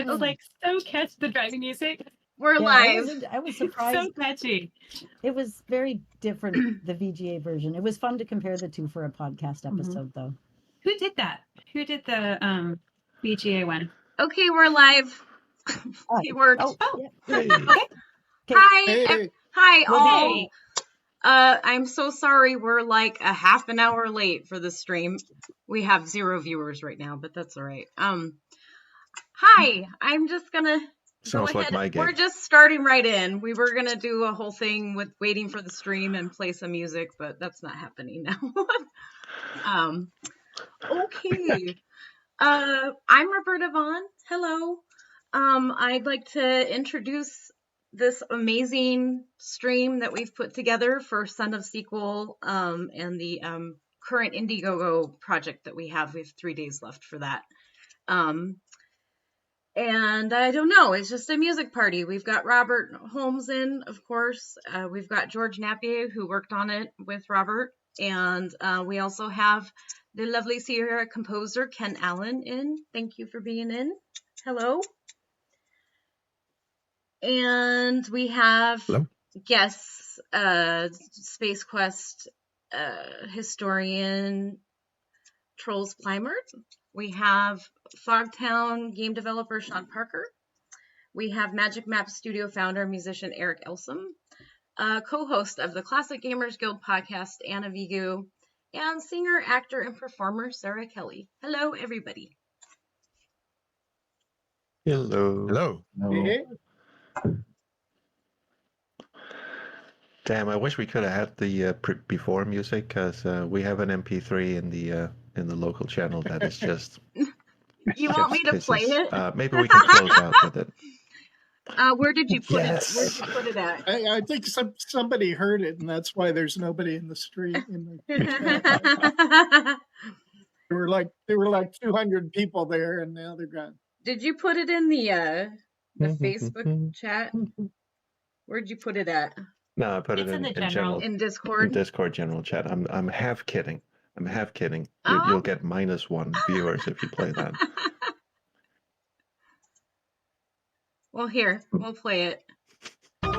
It's like so catchy, the driving music. We're live. I was surprised. So catchy. It was very different, the VGA version. It was fun to compare the two for a podcast episode, though. Who did that? Who did the VGA one? Okay, we're live. It worked. Yeah. Hey. Okay. Hi, Hey. hi all. Hey. I'm so sorry we're like a half an hour late for the stream. We have 0 viewers right now, but that's all right. Hi, I'm just gonna Sounds go like ahead. my gig. We're just starting right in. We were gonna do a whole thing with waiting for the stream and play some music, but that's not happening now. Okay. I'm Roberta Vaughn. Hello. I'd like to introduce this amazing stream that we've put together for Son of Sequel and the current Indiegogo project that we have. We have 3 days left for that. And I don't know, it's just a music party. We've got Robert Holmes in, of course. We've got George Napier, who worked on it with Robert. And we also have the lovely Sierra composer, Ken Allen, in. Thank you for being in. Hello. And we have Hello. guests, Space Quest historian Trolls Climber. We have Fogtown game developer Sean Parker. We have Magic Map Studio founder, musician Eric Elsom, co-host of the Classic Gamers Guild podcast, Anna Vigu, and singer, actor, and performer Sarah Kelly. Hello, everybody. Hello. Hello. Hey. Damn, I wish we could have had the before music, because we have an MP3 in the local channel that is just. You want me to play it? Maybe we can close out with it. Where did you put Yes. it? Where did you put it at? I think somebody heard it, and that's why there's nobody in the street. There were like 200 people there, and now they're gone. Did you put it in the Facebook chat? Where'd you put it at? No, I put It's it in in the general. In Discord? In Discord general chat. I'm half kidding. Oh. You'll get -1 viewers if you play that. Well, here, we'll play it. At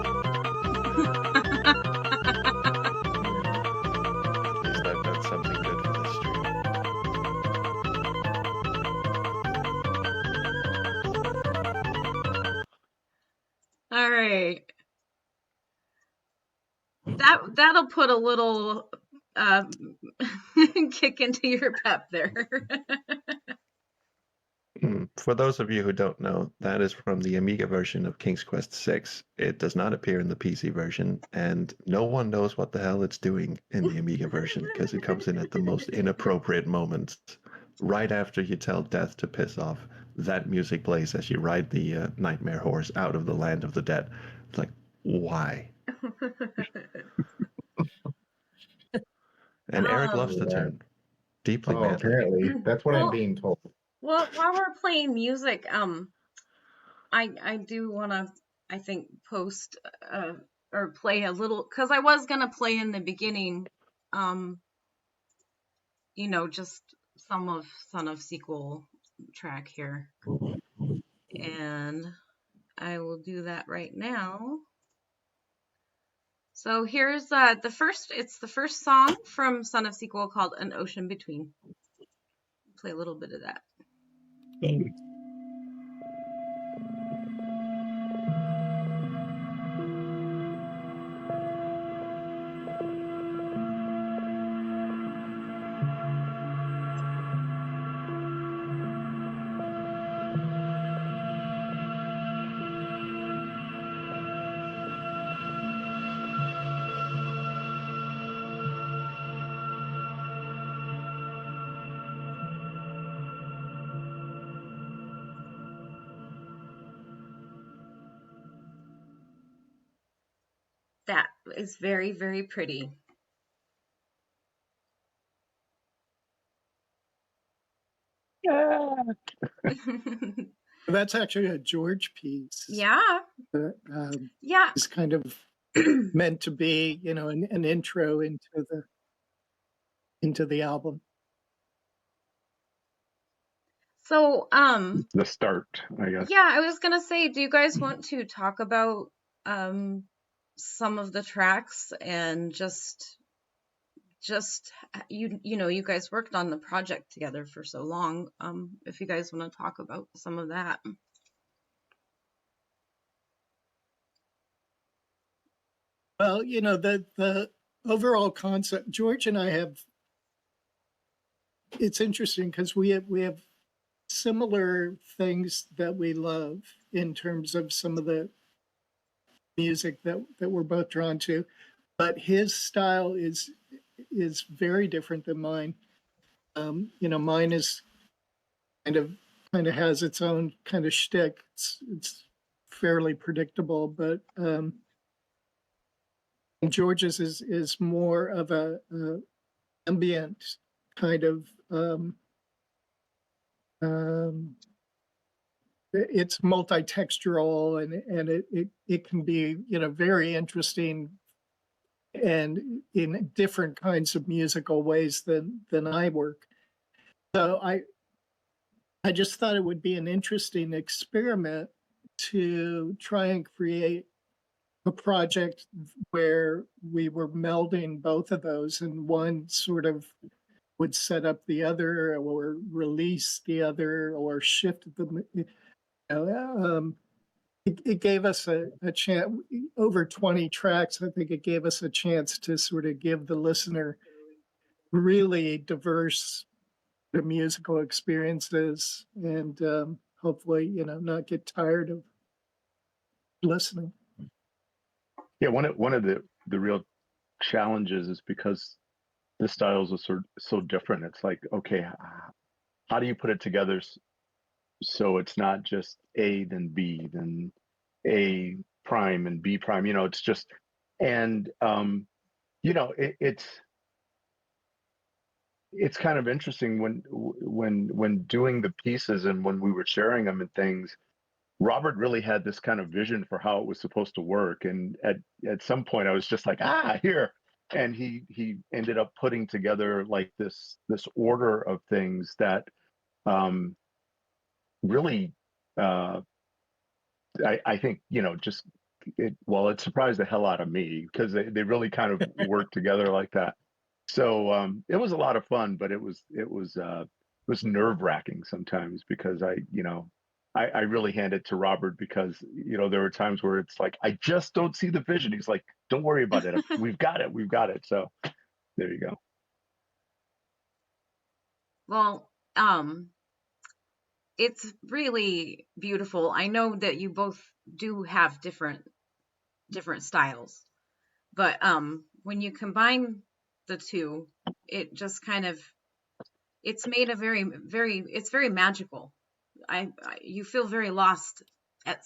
least I've got something good for this stream. All right. That'll put a little kick into your pep there. For those of you who don't know, that is from the Amiga version of King's Quest VI. It does not appear in the PC version, and no one knows what the hell it's doing in the Amiga version, because it comes in at the most inappropriate moments. Right after you tell Death to piss off, that music plays as you ride the nightmare horse out of the land of the dead. It's like, why? And Eric loves the tune. Deeply mad. Apparently, that's what I'm being told. Well, while we're playing music, I do want to, I think, post or play a little, because I was gonna play in the beginning, just some of Son of Sequel track here, and I will do that right now. So here's it's the first song from Son of Sequel called An Ocean Between. Play a little bit of that. That is very, very pretty. Yeah. That's actually a George piece. Yeah. Yeah. It's kind of meant to be, an intro into the album. So, The start, I guess. yeah, I was gonna say, do you guys want to talk about some of the tracks and just you know, you guys worked on the project together for so long. If you guys want to talk about some of that. Well, you know, the overall concept, George and I have, it's interesting because we have similar things that we love in terms of some of the music that we're both drawn to, but his style is very different than mine. You know, mine is kind of has its own kind of shtick. It's fairly predictable, but George's is more of a ambient kind of it's multi-textural and it can be, you know, very interesting and in different kinds of musical ways than I work. So I just thought it would be an interesting experiment to try and create a project where we were melding both of those, and one sort of would set up the other or release the other or shift them. You know, it gave us a chance over 20 tracks. I think it gave us a chance to sort of give the listener really diverse musical experiences and hopefully, you know, not get tired of listening. Yeah, one of the real challenges is because the styles are so different. It's like, okay, how do you put it together so it's not just A then B then A prime and B prime? You know, it's just, and you know, it's kind of interesting when doing the pieces and when we were sharing them and things. Robert really had this kind of vision for how it was supposed to work, and at some point I was just like, here, and he ended up putting together like this order of things that really I think, you know, just it surprised the hell out of me because they really kind of worked together like that. So it was a lot of fun, but it was nerve-wracking sometimes because I really hand it to Robert because, you know, there were times where it's like I just don't see the vision. He's like, don't worry about it. We've got it. So there you go. Well, it's really beautiful. I know that you both do have different styles, but when you combine the two, it just kind of, it's made a it's very magical. You feel very lost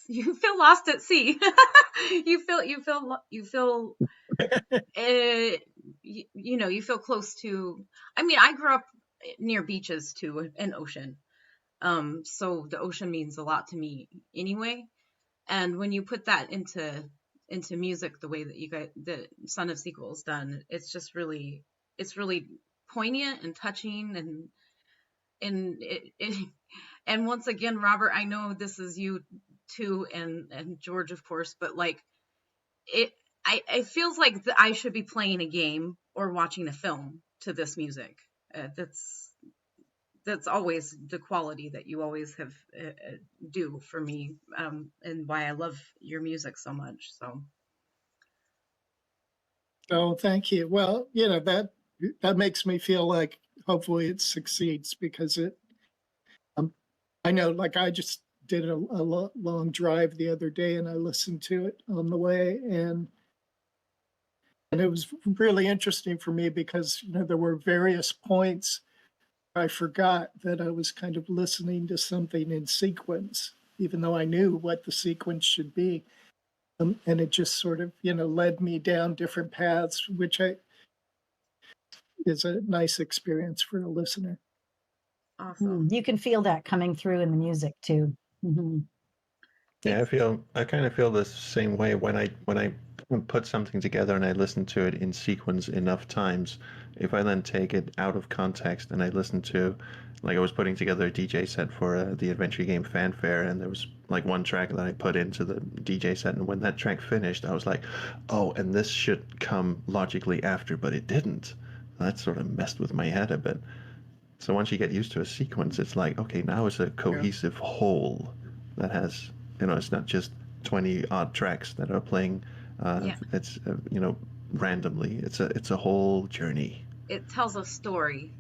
you feel lost at sea. you feel you know, you feel close to, I mean, I grew up near beaches too, and ocean. So the ocean means a lot to me anyway. And when you put that into music, the way that you guys, the Son of Sequel's done, it's just really, it's really poignant and touching, and and once again, Robert, I know this is you too, and George, of course, but like it feels like I should be playing a game or watching a film to this music. That's always the quality that you always have do for me, and why I love your music so much. So. Oh, thank you. Well, you know, that makes me feel like hopefully it succeeds because I know, like I just did a long drive the other day and I listened to it on the way, and it was really interesting for me because, you know, there were various points I forgot that I was kind of listening to something in sequence, even though I knew what the sequence should be. And it just sort of, you know, led me down different paths, which is a nice experience for a listener. Awesome. You can feel that coming through in the music too. Mm-hmm. Yeah, I kind of feel the same way when I put something together and I listen to it in sequence enough times. If I then take it out of context and I listen to like I was putting together a DJ set for the adventure game fanfare, and there was like one track that I put into the DJ set, and when that track finished, I was like, oh, and this should come logically after, but it didn't. That sort of messed with my head a bit. So once you get used to a sequence, it's like, okay, now it's a cohesive whole that has, it's not just 20 odd tracks that are playing. Yeah. It's randomly. It's a whole journey. It tells a story.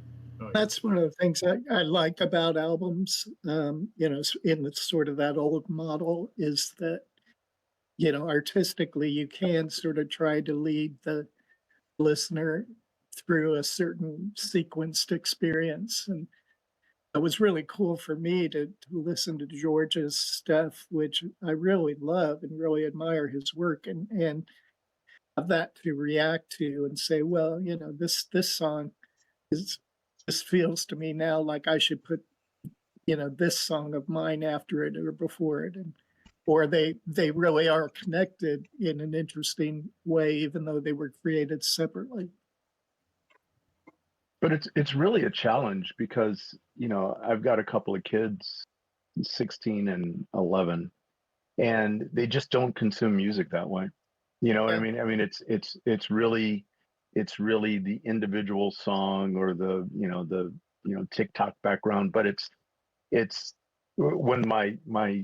That's one of the things I like about albums, in the sort of that old model is that, artistically, you can sort of try to lead the listener through a certain sequenced experience. And it was really cool for me to listen to George's stuff, which I really love and really admire his work, and have that to react to and say, well, this song this feels to me now like I should put, this song of mine after it or before it. Or they really are connected in an interesting way, even though they were created separately. But it's really a challenge because, I've got a couple of kids, 16 and 11, and they just don't consume music that way. You know what I mean? I mean, it's really the individual song or the TikTok background, but it's when my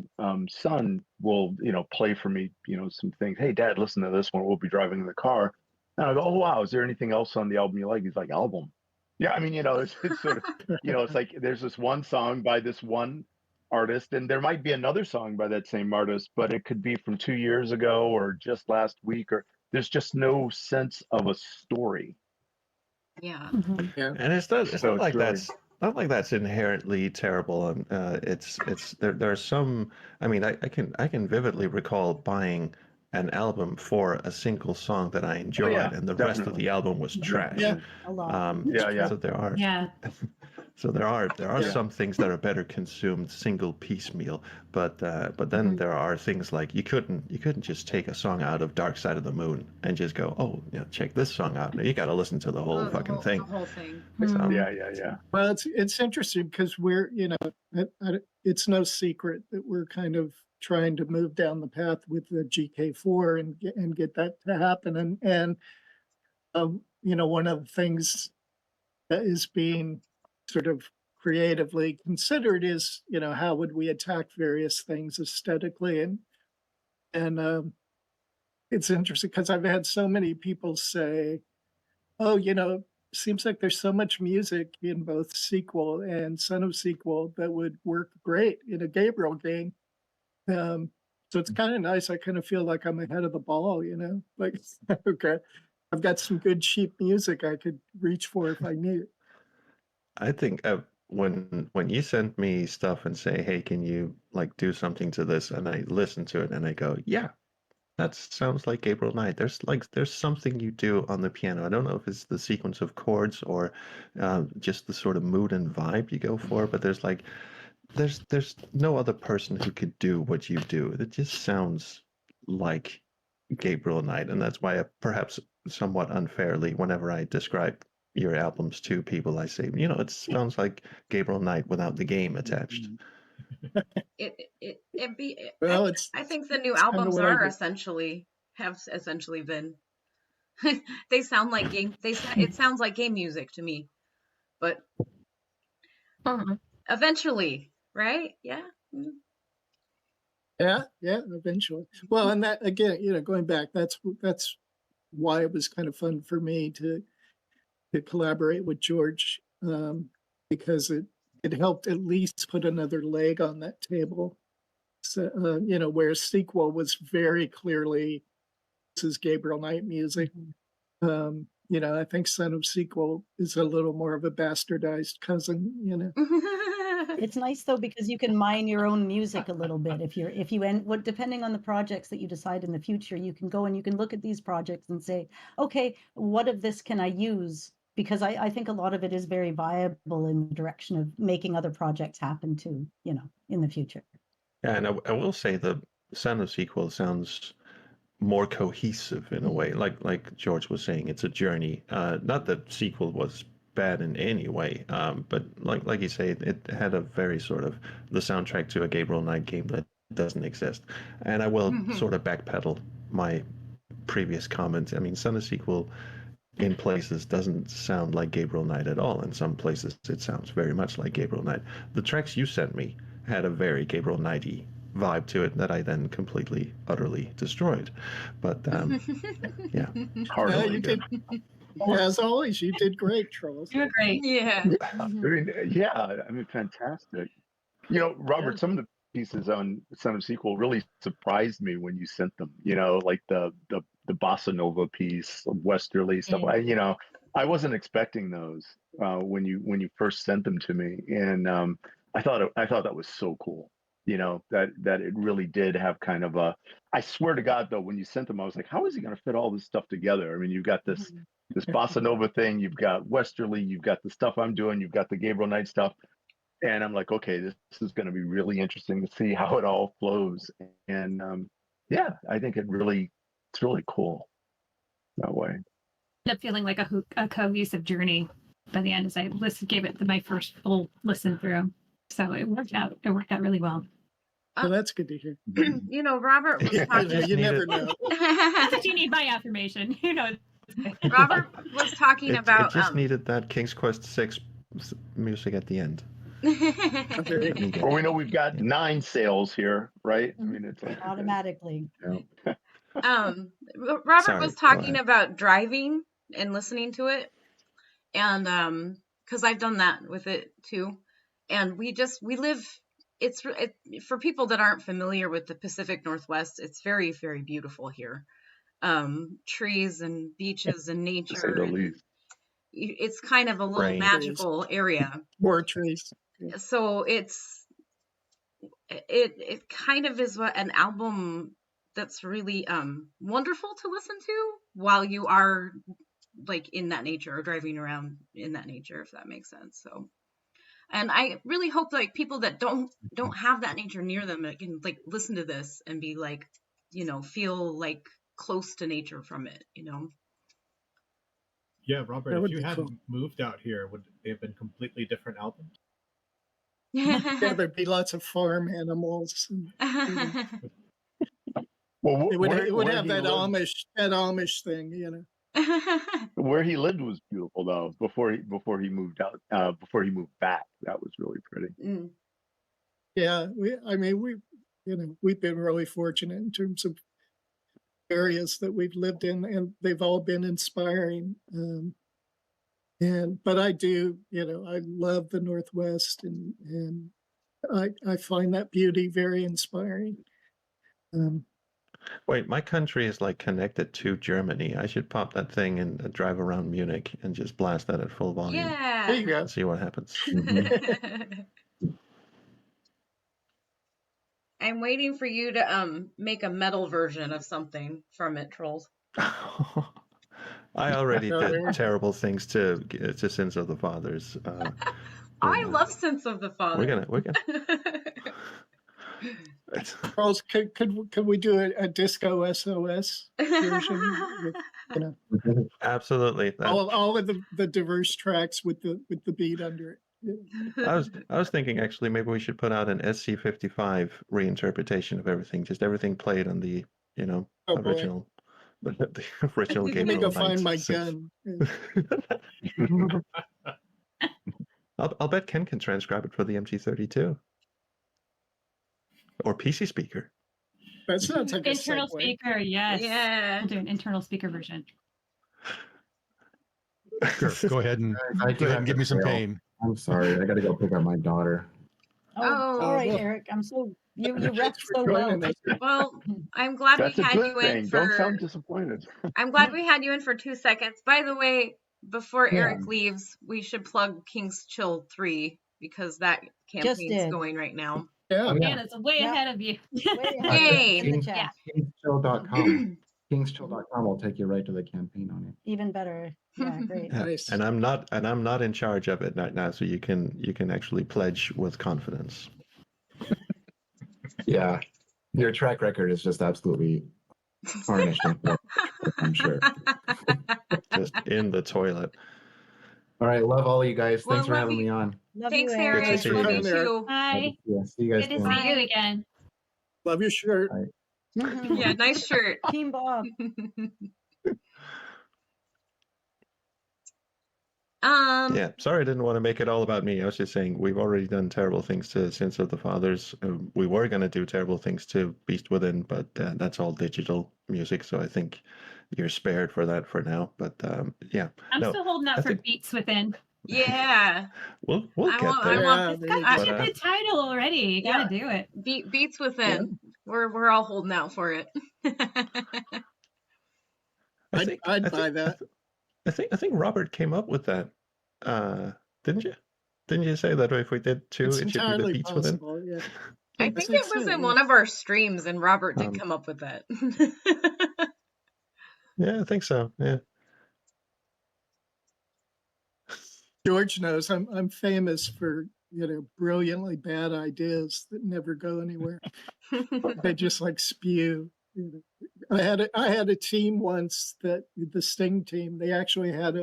son will play for me some things. Hey, Dad, listen to this one. We'll be driving in the car, and I go, oh wow, is there anything else on the album you like? He's like, album. Yeah, I mean, it's sort of it's like there's this one song by this one artist, and there might be another song by that same artist, but it could be from 2 years ago or just last week, or there's just no sense of a story. Yeah. Yeah. And it's not like really- that's not like that's inherently terrible. It's there are some. I mean, I can vividly recall buying an album for a single song that I enjoyed, and the rest of definitely. the album was trash. Yeah. A lot. Yeah. So there are Yeah. So there are Yeah. some things that are better consumed single piecemeal, but then there are things like you couldn't just take a song out of Dark Side of the Moon and just go, oh, check this song out. No, you got to listen to the whole fucking thing. The whole thing. So, Yeah. Well, it's interesting because we're, it's no secret that we're kind of trying to move down the path with the GK4 and get that to happen. And one of the things that is being sort of creatively considered is, how would we attack various things aesthetically? And it's interesting because I've had so many people say, oh, seems like there's so much music in both sequel and Son of Sequel that would work great in a Gabriel game. So it's kind of nice. I kind of feel like I'm ahead of the ball, like, okay, I've got some good cheap music I could reach for if I need it. I think when you send me stuff and say, hey, can you like do something to this, and I listen to it and I go, yeah, that sounds like Gabriel Knight. There's something you do on the piano. I don't know if it's the sequence of chords or just the sort of mood and vibe you go for, but there's no other person who could do what you do. It just sounds like Gabriel Knight, and that's why perhaps somewhat unfairly, whenever I describe your albums to people, I say, it sounds like Gabriel Knight without the game attached. Well, I think the new it's kinda albums what I do. have essentially been. They sound like game. It sounds like game music to me, but eventually, right? Yeah. Yeah, eventually. Well, and that again, going back, that's why it was kind of fun for me to collaborate with George, because it helped at least put another leg on that table. So, where Sequel was very clearly this is Gabriel Knight music. I think Son of Sequel is a little more of a bastardized cousin. It's nice though because you can mine your own music a little bit. Depending on the projects that you decide in the future, you can go and you can look at these projects and say, okay, what of this can I use? Because I think a lot of it is very viable in the direction of making other projects happen too, in the future. Yeah, and I will say the Son of Sequel sounds more cohesive in a way. Like George was saying, it's a journey. Not that Sequel was bad in any way. But like you say, it had a very sort of the soundtrack to a Gabriel Knight game that doesn't exist. And I will sort of backpedal my previous comment. I mean, Son of Sequel in places doesn't sound like Gabriel Knight at all. In some places, it sounds very much like Gabriel Knight. The tracks you sent me had a very Gabriel Knight-y vibe to it that I then completely, utterly destroyed. But yeah, Hard Yeah, on you again. did. As always, you did great, Charles. You were great. Yeah. I mean, yeah, I mean, fantastic. You know, Robert, some of the pieces on Son of Sequel really surprised me when you sent them. You know, like the bossa nova piece, Westerly stuff. I wasn't expecting those when you first sent them to me, and I thought that was so cool. You know, that it really did have kind of a. I swear to God, though, when you sent them, I was like, how is he going to fit all this stuff together? I mean, you've got this bossa nova thing, you've got Westerly, you've got the stuff I'm doing, you've got the Gabriel Knight stuff. And I'm like, okay, this is going to be really interesting to see how it all flows. And yeah, I think it's really cool that way. Ended up feeling like a cohesive journey by the end as I gave it my first full listen through. So it worked out. It worked out really well. Well, that's good to hear. You know, Robert was talking. You never know. That's what you need my affirmation. You know. Robert was talking it about. just needed that King's Quest 6 music at the end. Well, we know we've got 9 sales here, right? I mean, it's like Automatically. Robert Sorry, was go talking ahead. about driving and listening to it, and because I've done that with it too, and we live. It's for people that aren't familiar with the Pacific Northwest. It's very, very beautiful here. Trees and beaches and to say nature. the And least. it's kind of a little Rain. magical area. More trees. So it kind of is an album that's really wonderful to listen to while you are like in that nature or driving around in that nature, if that makes sense. So, and I really hope like people that don't have that nature near them can like listen to this and be like, you know, feel like close to nature from it, you know. Yeah, Robert, That if would you be hadn't cool. moved out here, would they have been completely different albums? Yeah, there'd be lots of farm animals. And, Well, it would where have he that lived, Amish thing, you know. where he lived was beautiful though. Before he moved out, before he moved back, that was really pretty. Mm. Yeah, we've been really fortunate in terms of areas that we've lived in, and they've all been inspiring. But I do, I love the Northwest, and I find that beauty very inspiring. Wait, my country is like connected to Germany. I should pop that thing and drive around Munich and just blast that at full volume. There you Yeah. go. And see what happens. I'm waiting for you to make a metal version of something from it, Trolls. I already Oh, did there. terrible things to Sins of the Fathers. I love Sense of the Father. We're gonna. Charles, could we do a disco SOS version with, Absolutely. all of the diverse tracks with the beat under it? I was thinking actually maybe we should put out an SC55 reinterpretation of everything, just everything played on the Oh, boy. original, the original Let me Gabriel go find Knight my synth. gun. I'll bet Ken can transcribe it for the MT32 or PC speaker. That sounds like Internal a segue. speaker, yes. Yeah. We'll do an internal speaker version. Sure. Go ahead and I go ahead and give me some pain. I'm sorry. I got to go pick up my daughter. Oh, all right, well. Eric. I'm so you repped Thanks for so well. joining us. Well, I'm glad That's we a had good you in thing. for. Don't sound disappointed. I'm glad we had you in for 2 seconds. By the way, before Yeah. Eric leaves, we should plug King's Chill 3 because that Just campaign's did. going right now. Yeah. Yeah. Anna's way Yeah. ahead of you. Way ahead Yay. in the Kings- chat. Kingschill.com. Kingschill.com will take you right to the campaign on it. Even better. Yeah, great. Yeah, Nice. and I'm not in charge of it right now, so you can actually pledge with confidence. Yeah. Your track record is just absolutely tarnished, I'm sure. Just in the toilet. All right, love all you guys. Well, Thanks for love having you. me on. Love Thanks, you, Good to Eric. Thanks see for you Love you coming, guys. Eric. too. Bye. Yeah, see you guys Good to soon. see you Bye. again. Love your shirt. Bye. Mhm. Yeah, nice shirt. Team Bob. Yeah, sorry I didn't want to make it all about me. I was just saying we've already done terrible things to Sins of the Fathers. We were going to do terrible things to Beast Within, but that's all digital music, so I think you're spared for that for now. But yeah, I'm no, still holding I out for think Beats Within. Yeah. we'll I get want. I there. want. Yeah, It's got I, such But a good title already. You yeah. gotta do it. Beats yeah. within. We're all holding out for it. I think I'd buy that. I think Robert came up with that. Didn't you? Didn't you say that if we did two, It's it should be the entirely Beats Within? possible. Yeah, I I think think it was so. in Yeah. one of our streams, and Robert did Um, come up with that. Yeah, I think so. Yeah. George knows I'm famous for brilliantly bad ideas that never go anywhere. They just like spew. I had a team once, that the Sting team. They actually had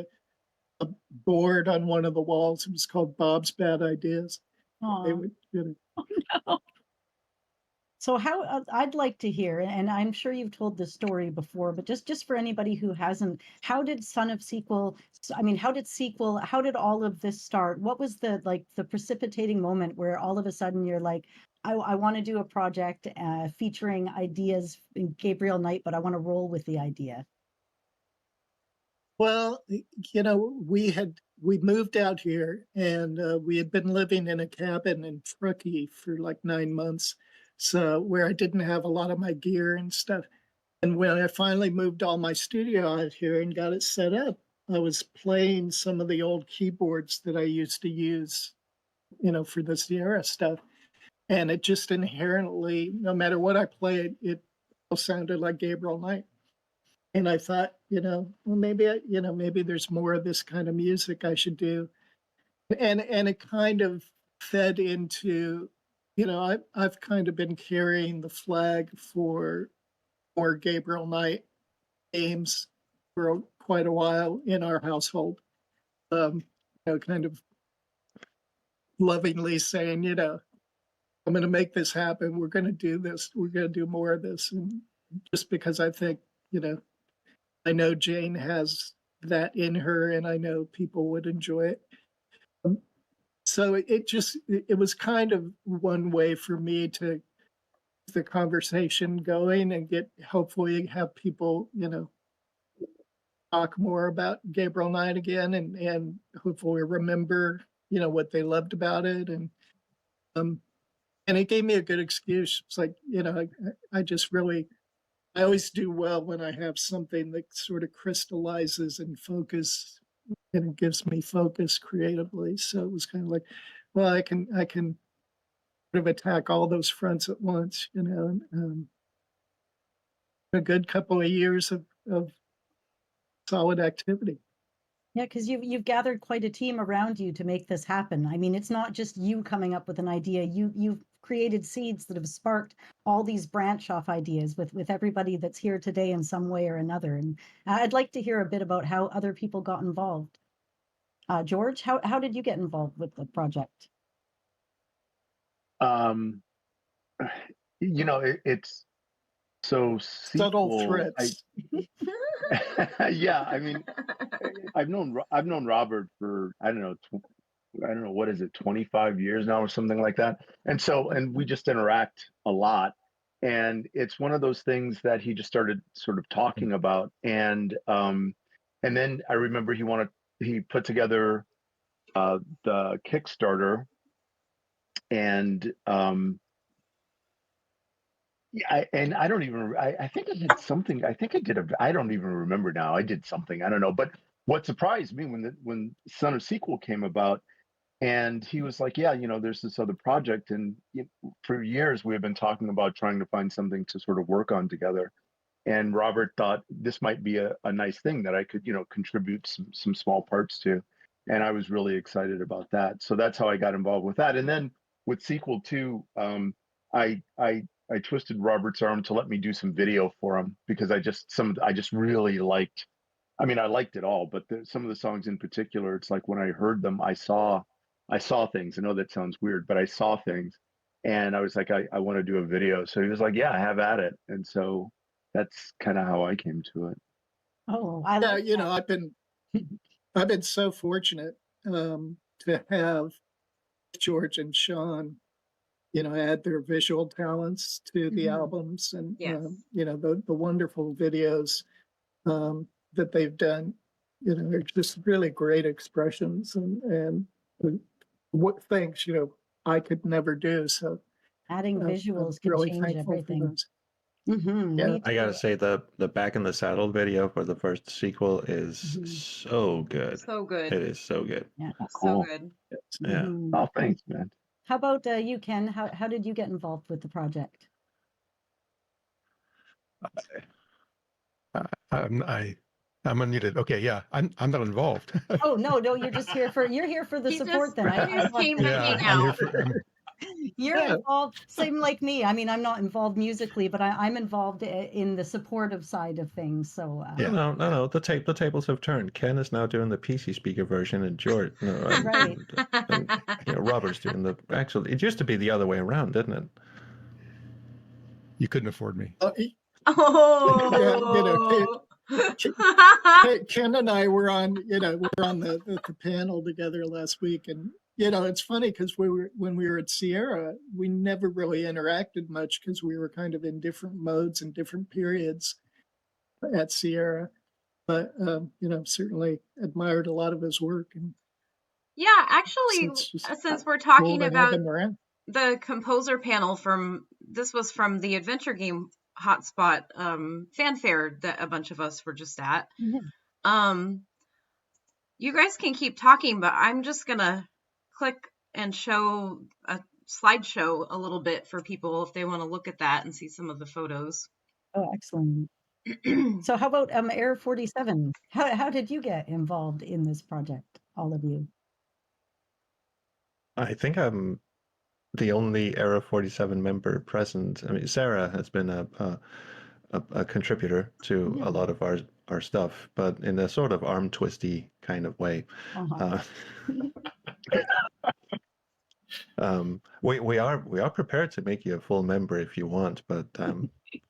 a board on one of the walls. It was called Bob's Bad Ideas. They Aw. would, So how I'd like to hear, and I'm sure you've told this story before, but just for anybody who hasn't, how did Son of Sequel? I mean, how did all of this start? What was the precipitating moment where all of a sudden you're like, I want to do a project featuring ideas in Gabriel Knight, but I want to roll with the idea. well, we moved out here, and we had been living in a cabin in Truckee for like 9 months, so where I didn't have a lot of my gear and stuff. And when I finally moved all my studio out here and got it set up, I was playing some of the old keyboards that I used to use, for the Sierra stuff. And it just inherently, no matter what I played, it all sounded like Gabriel Knight. And I thought, well, maybe there's more of this kind of music I should do. And it kind of fed into, I've kind of been carrying the flag for more Gabriel Knight games for quite a while in our household. Kind of lovingly saying, I'm going to make this happen. We're going to do this. We're going to do more of this. And just because I think, I know Jane has that in her, and I know people would enjoy it. So it was kind of one way for me to keep the conversation going and hopefully have people, talk more about Gabriel Knight again, and hopefully remember, what they loved about it. Um, and it gave me a good excuse. It's like, I just really, I always do well when I have something that sort of crystallizes and focus, and it gives me focus creatively. So it was kind of like, well, I can sort of attack all those fronts at once, a good couple of years of solid activity. Yeah, because you've gathered quite a team around you to make this happen. I mean, it's not just you coming up with an idea. You've created seeds that have sparked all these branch off ideas with everybody that's here today in some way or another. And I'd like to hear a bit about how other people got involved. George, how did you get involved with the project? Um, it's so Subtle sequel. threats. Yeah, I mean, I've known Robert for I don't know what is it, 25 years now or something like that. And we just interact a lot. And it's one of those things that he just started sort of talking about. And then I remember he put together the Kickstarter, and I don't even I think I did something. I think I did I don't even remember now. I did something. I don't know. But what surprised me when Son of Sequel came about, and he was like, yeah, there's this other project, and for years we have been talking about trying to find something to sort of work on together. And Robert thought this might be a nice thing that I could, contribute some small parts to. And I was really excited about that. So that's how I got involved with that. And then with Sequel 2, I twisted Robert's arm to let me do some video for him, because I just really liked I mean, I liked it all, but some of the songs in particular, it's like when I heard them, I saw things. I know that sounds weird, but I saw things, and I was like, I want to do a video. So he was like, yeah, have at it. And so that's kind of how I came to it. Oh, I Yeah, like you know, that. I've been so fortunate to have George and Sean, you know, add their visual talents to the albums, and Yes. you know, the wonderful videos that they've done. You know, they're just really great expressions, and what things, you know, I could never do. So Adding I'm visuals can really change thankful for everything. those. Mm-hmm. Yeah. I gotta say the Back in the Saddle video for the first sequel is Mhm. so good. So good. It is so good. Yeah. Oh, So cool. good. Yeah. Mhm. Oh, thanks, man. How about you, Ken? How did you get involved with the project? I'm unmuted. Okay, yeah, I'm not involved. Oh no, you're just here for the He support. just Then he just thought came to Yeah, hang I'm here out. for. you're Yeah. involved. Same like me. I mean, I'm not involved musically, but I'm involved in the supportive side of things. So Yeah. No. The tables have turned. Ken is now doing the PC speaker version, and George, Right. and you know, Robert's doing the actual. It used to be the other way around, didn't it? You couldn't afford me. Oh. Ken and I were on, you know, we're on the panel together last week, and you know, it's funny because when we were at Sierra, we never really interacted much because we were kind of in different modes and different periods at Sierra. But you know, certainly admired a lot of his work, and Yeah, actually, it's just since we're cool talking to have about him around. the composer panel this was from the adventure game hotspot fanfare that a bunch of us were just at. Mhm. You guys can keep talking, but I'm just gonna click and show a slideshow a little bit for people if they want to look at that and see some of the photos. Oh, excellent. So how about Air 47? How did you get involved in this project, all of you? I think I'm the only Era 47 member present. I mean, Sarah has been a contributor to a lot of our stuff, but in a sort of arm twisty kind of way. Uh-huh. We are prepared to make you a full member if you want, but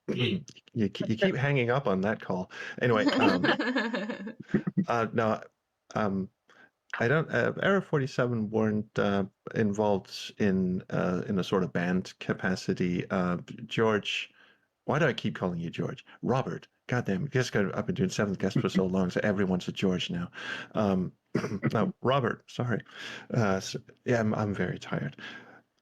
you keep hanging up on that call. Anyway, no, I don't. Era 47 weren't involved in a sort of band capacity. George, why do I keep calling you George? Robert. Goddamn, I've been doing Seventh Guest for so long, so everyone's a George now. No, Robert. Sorry. Yeah, I'm very tired.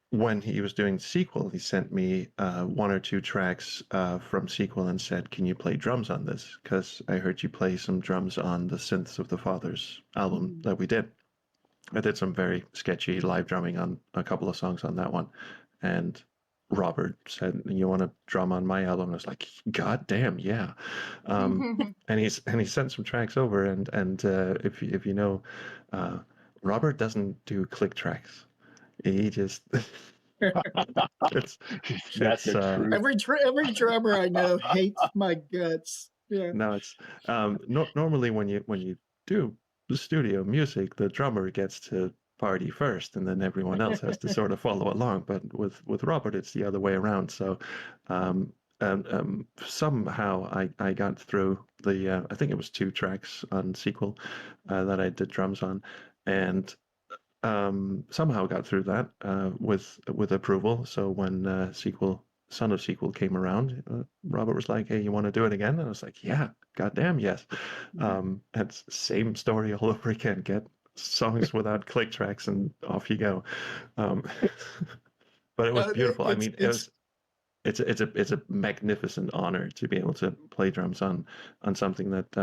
When he was doing Sequel, he sent me one or two tracks from Sequel and said, "Can you play drums on this? Because I heard you play some drums on the Synths of the Fathers album that we did." I did some very sketchy live drumming on a couple of songs on that one, and Robert said, "You want to drum on my album?" And I was like, "God damn, yeah!" And he sent some tracks over, and if you know, Robert doesn't do click tracks. He just it's That's the truth. Every drummer I know hates my guts. Yeah. no, it's normally when you do the studio music, the drummer gets to party first, and then everyone else has to sort of follow along. But with Robert, it's the other way around. So somehow I got through the I think it was 2 tracks on Sequel that I did drums on, and somehow got through that with approval. So when Son of Sequel came around, Robert was like, "Hey, you want to do it again?" And I was like, "Yeah, goddamn, yes." It's same story all over again. Get songs without click tracks, and off you go. Um, but it was beautiful. I mean, it's a magnificent honor to be able to play drums on something that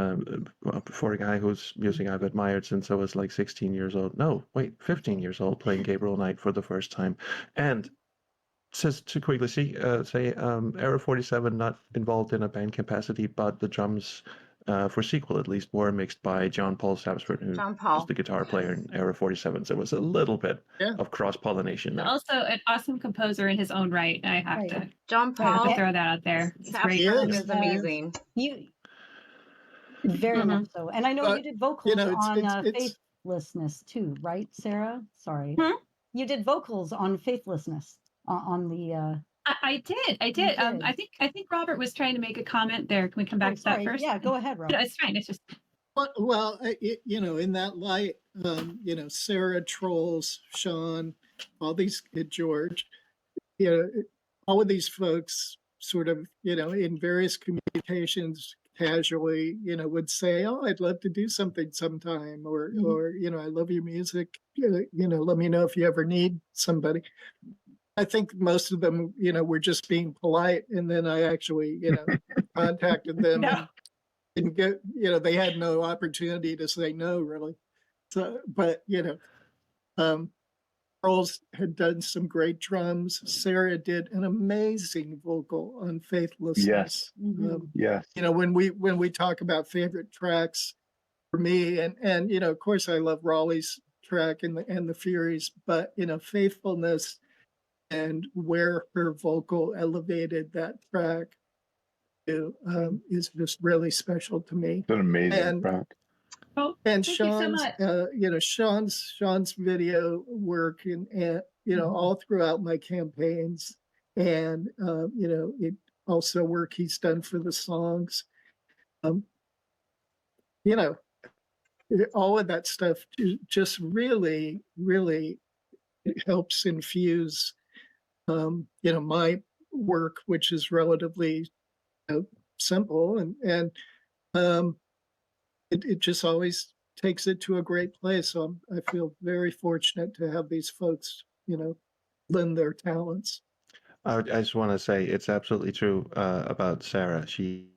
for a guy whose music I've admired since I was like 16 years old. No, wait, 15 years old, playing Gabriel Knight for the first time. And says to quickly say Era 47 not involved in a band capacity, but the drums for Sequel at least were mixed by John Paul Sapsford, who was the guitar player in Era 47. So it was a little bit of cross-pollination there. Also an awesome composer in his own right. I have John I have Paul to throw that out there. It's great. Sapsford is amazing. Very Mhm. much so. And I know But, you did vocals it's on it's Faithlessness too, right, Sarah? Sorry. Hmm? You did vocals on Faithlessness on the I did. I you did. did. I think Robert was trying to make a comment there. Can we come Oh, back to that sorry. first? Yeah, go ahead, No, Rob. it's fine. It's just well, in that light, Sarah trolls Sean, all these George, you know, all of these folks sort of, in various communications casually, would say, "Oh, I'd love to do something sometime," or Mhm. or "I love your music. Let me know if you ever need somebody." I think most of them, were just being polite, and then I actually, contacted them no. and get, they had no opportunity to say no, really. So, but um, Charles had done some great drums. Sarah did an amazing vocal on Faithlessness. Yes. Mhm. Yes. When we talk about favorite tracks for me, and of course I love Raleigh's track and the Furies, but Faithfulness and where her vocal elevated that track is just really special to me. It's an amazing And track. Oh, and thank you so Sean's, much. Sean's video work and all throughout my campaigns, and it also work he's done for the songs. Um, you know, all of that stuff just really, really helps infuse, my work, which is relatively simple, and um, it just always takes it to a great place. So I feel very fortunate to have these folks, lend their talents. I just want to say it's absolutely true about Sarah. She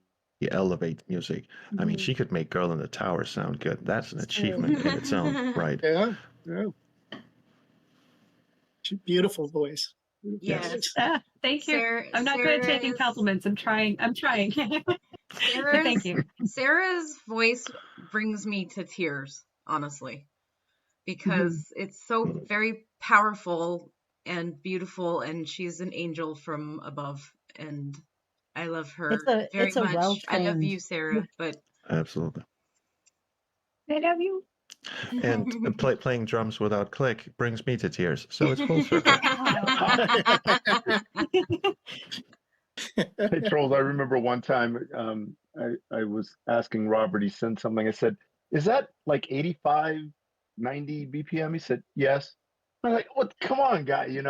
elevates music. I mean, Mhm. she could make "Girl in the Tower" sound good. That's an It's true. achievement in its own right. Yeah, yeah. Beautiful voice. Beautiful Yeah. voice. Thank you. Sarah, I'm not good at taking Sarah's compliments. I'm trying. But thank Sarah's you. Sarah's voice brings me to tears, honestly, because it's so very powerful and beautiful, and she's an angel from above, and I love her very It's a much. I love well-trained. you, Sarah, but Absolutely. I love you. And playing drums without click brings me to tears. So it's full circle. Hey, Trolls, I remember one time I was asking Robert, he sent something. I said, is that like 85, 90 BPM? He said, yes. I'm like, what? Come on, guy, It's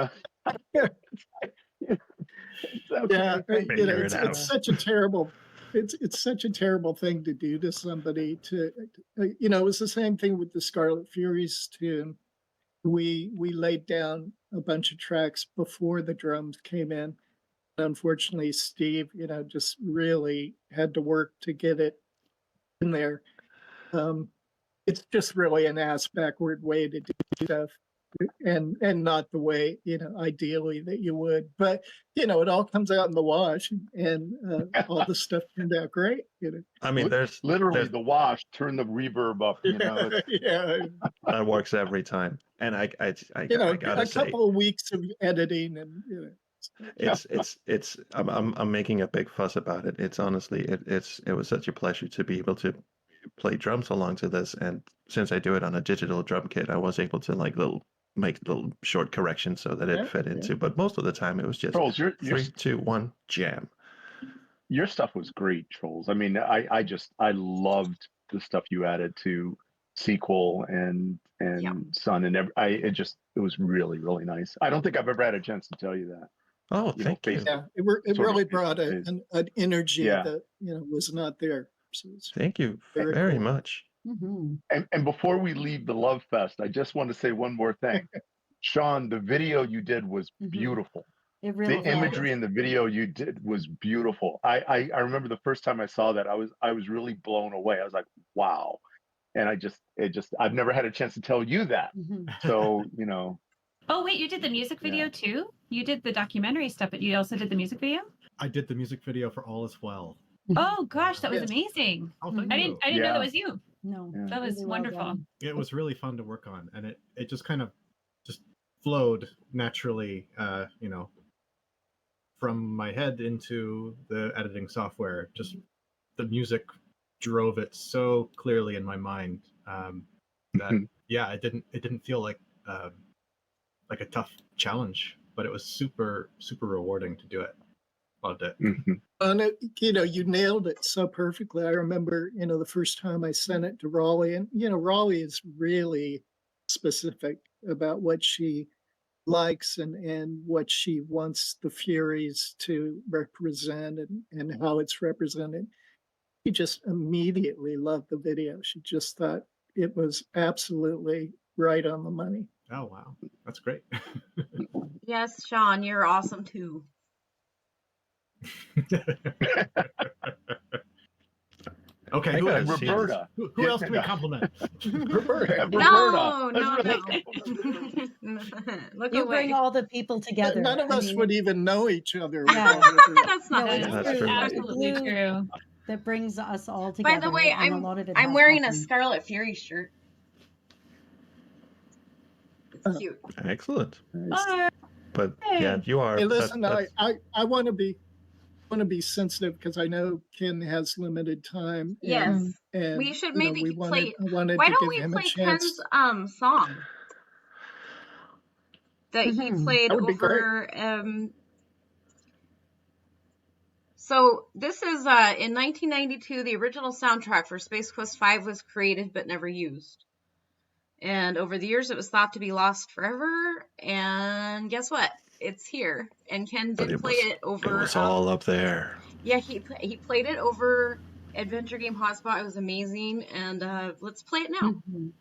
okay. Yeah, Thank you. Figure it out. it's such a terrible, it's such a terrible thing to do to somebody. It was the same thing with the Scarlet Furies tune. We laid down a bunch of tracks before the drums came in. Unfortunately, Steve, just really had to work to get it in there. It's just really an ass backward way to do stuff, and not the way ideally that you would. But it all comes out in the wash, and all the stuff turned out great. I mean, Literally the wash, turn the reverb up, Yeah, that works every time. And I gotta a say, couple of weeks of editing, and I'm making a big fuss about it. It's honestly, it was such a pleasure to be able to play drums along to this. And since I do it on a digital drum kit, I was able to make little short corrections so that it Yeah, fit into. But most of the time, it was just Trolls, your 3, 2, 1, jam. your stuff was great, Trolls. I mean, I loved the stuff you added to Sequel and yeah. Sun, and it was really, really nice. I don't think I've ever had a chance to tell you that. Oh, thank you. yeah, it sort of really face brought to face. an energy Yeah. that was not there. So it's Thank you very very cool. much. Mhm. And before we leave the Love Fest, I just want to say one more thing. Sean, the video you did was Mhm. beautiful. It The really imagery is. in the video you did was beautiful. I remember the first time I saw that, I was really blown away. I was like, wow. And I've never had a chance to tell you that. Mhm. So, Oh wait, you did the music video Yeah. too? You did the documentary stuff, but you also did the music video? I did the music video for All Is Well. Oh gosh, that was Yes. amazing. Oh, thank I you. didn't know that Yeah. was you. No, Yeah. That was really well wonderful. done. It was really fun to work on, and it just kind of just flowed naturally, from my head into the editing software. Just the music drove it so clearly in my mind that yeah, it didn't feel like a tough challenge, but it was super rewarding to do it. Loved it. And it, you know, you nailed it so perfectly. I remember, you know, the first time I sent it to Raleigh, and, you know, Raleigh is really specific about what she likes and what she wants the Furies to represent and how it's represented. She just immediately loved the video. She just thought it was absolutely right on the money. Oh wow, that's great. Yes, Sean, you're awesome too. Okay, I who, gotta else- see Roberta. who else can we compliment? Roberta. No, That's no, really no. Look You away. bring all the people together. None of I us mean, would even know each other. Yeah. That's not No, That it's is That's true. true. It's the absolutely glue true. that brings us all By together. the way, and a lot of it I'm has wearing a happened. Scarlet Fury shirt. It's cute. Excellent. Bye. But yeah, Hey. you are. Hey, that- listen, that's- I want to be sensitive because I know Ken has limited time. Yes. And We should you know, maybe play. I wanted Why to don't give we him a play chance. Ken's song that he played That would be great. over? So this is in 1992. The original soundtrack for Space Quest V was created but never used. And over the years, it was thought to be lost forever. And guess what? It's here. And Ken but did play it over. It was all up there. Yeah, he played it over Adventure Game Hotspot. It was amazing. And let's play it now. Mhm.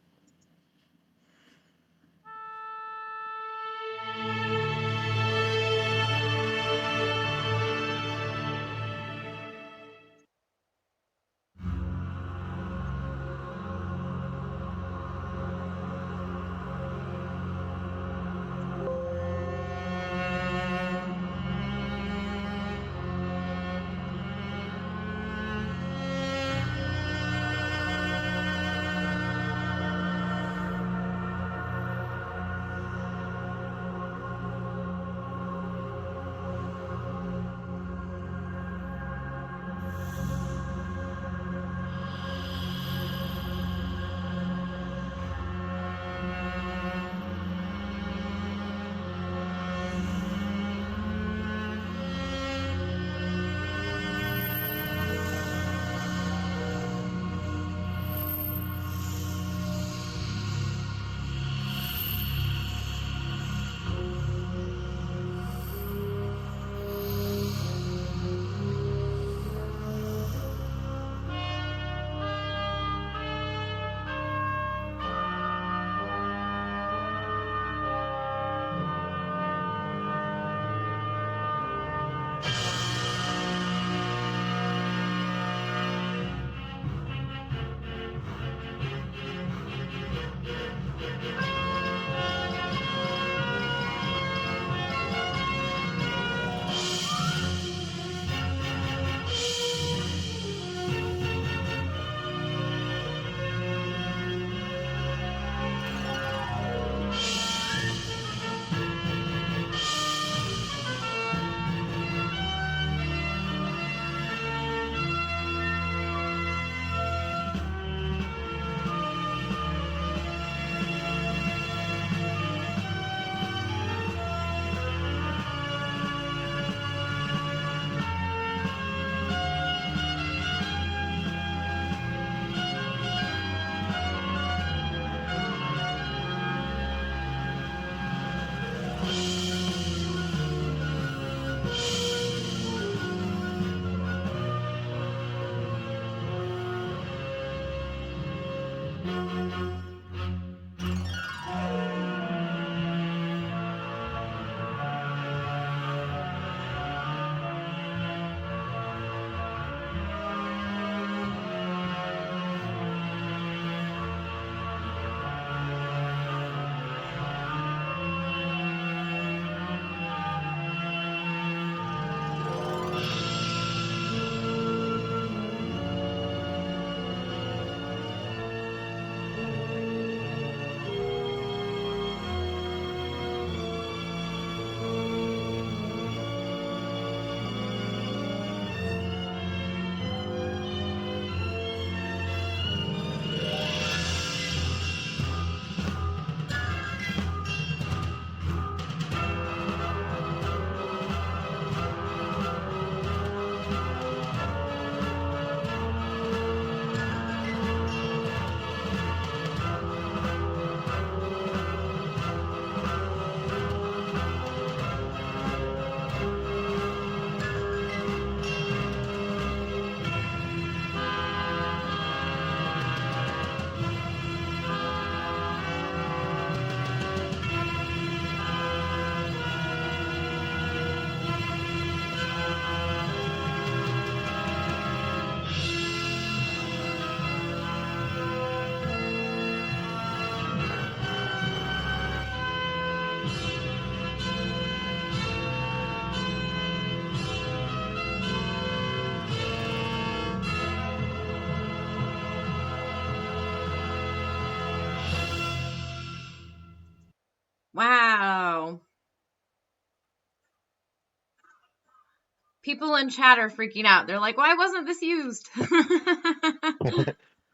People in chat are freaking out. They're like, why wasn't this used?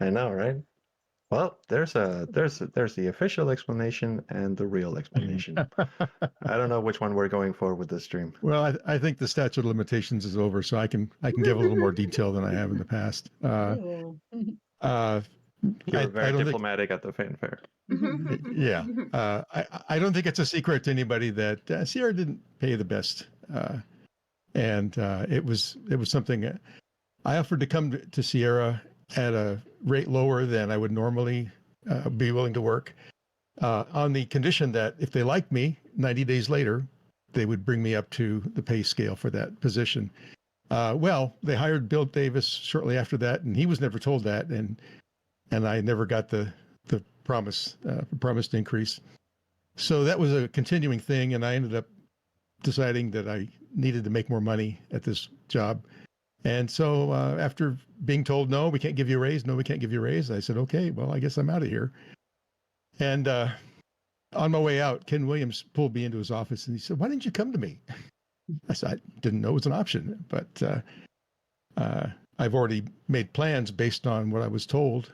I know, right? Well, there's the official explanation and the real explanation. I don't know which one we're going for with this stream. Well, I think the statute of limitations is over, so I can give a little more detail than I have in the past. Ew. You were I very don't think, diplomatic at the fanfare. yeah, I don't think it's a secret to anybody that Sierra didn't pay the best, and it was something I offered to come to Sierra at a rate lower than I would normally be willing to work, on the condition that if they liked me 90 days later, they would bring me up to the pay scale for that position. Well, they hired Bill Davis shortly after that, and he was never told that, and I never got the promised increase. So that was a continuing thing, and I ended up deciding that I needed to make more money at this job. And so after being told, no, we can't give you a raise, no, we can't give you a raise, I said, okay, well, I guess I'm out of here. And on my way out, Ken Williams pulled me into his office and he said, why didn't you come to me? I said, I didn't know it was an option, but I've already made plans based on what I was told.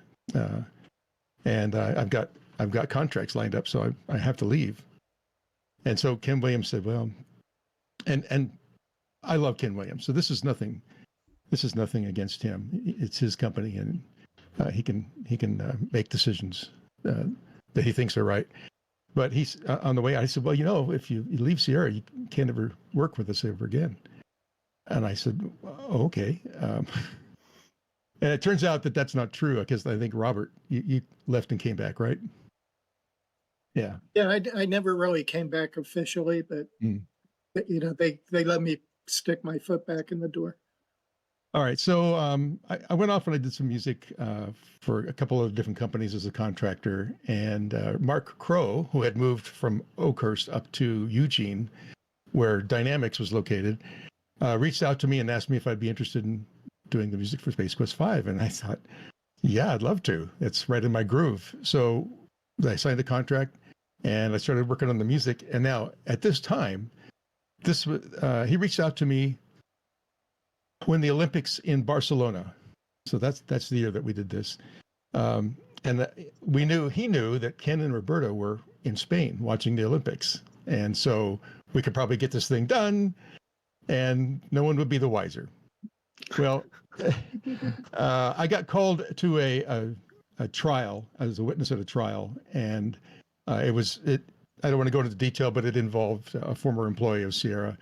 And I've got contracts lined up, so I have to leave. And so Ken Williams said, well, and I love Ken Williams, so this is nothing against him. It's his company, and he can make decisions that he thinks are right. But he's on the way out. I said, well, if you leave Sierra, you can't ever work with us ever again. And I said, oh, okay. And it turns out that that's not true, because I think, Robert, you left and came back, right? Yeah. Yeah, I never really came back officially, but they let me stick my foot back in the door. All right. So I went off and I did some music for a couple of different companies as a contractor. And Mark Crow, who had moved from Oakhurst up to Eugene, where Dynamics was located, reached out to me and asked me if I'd be interested in doing the music for Space Quest 5. And I thought, yeah, I'd love to. It's right in my groove. So I signed the contract and I started working on the music. And now at this time, he reached out to me when the Olympics in Barcelona. So that's the year that we did this. And he knew that Ken and Roberta were in Spain watching the Olympics. And so we could probably get this thing done and no one would be the wiser. Well, I got called to a trial as a witness at a trial, and I don't want to go into the detail, but it involved a former employee of Sierra,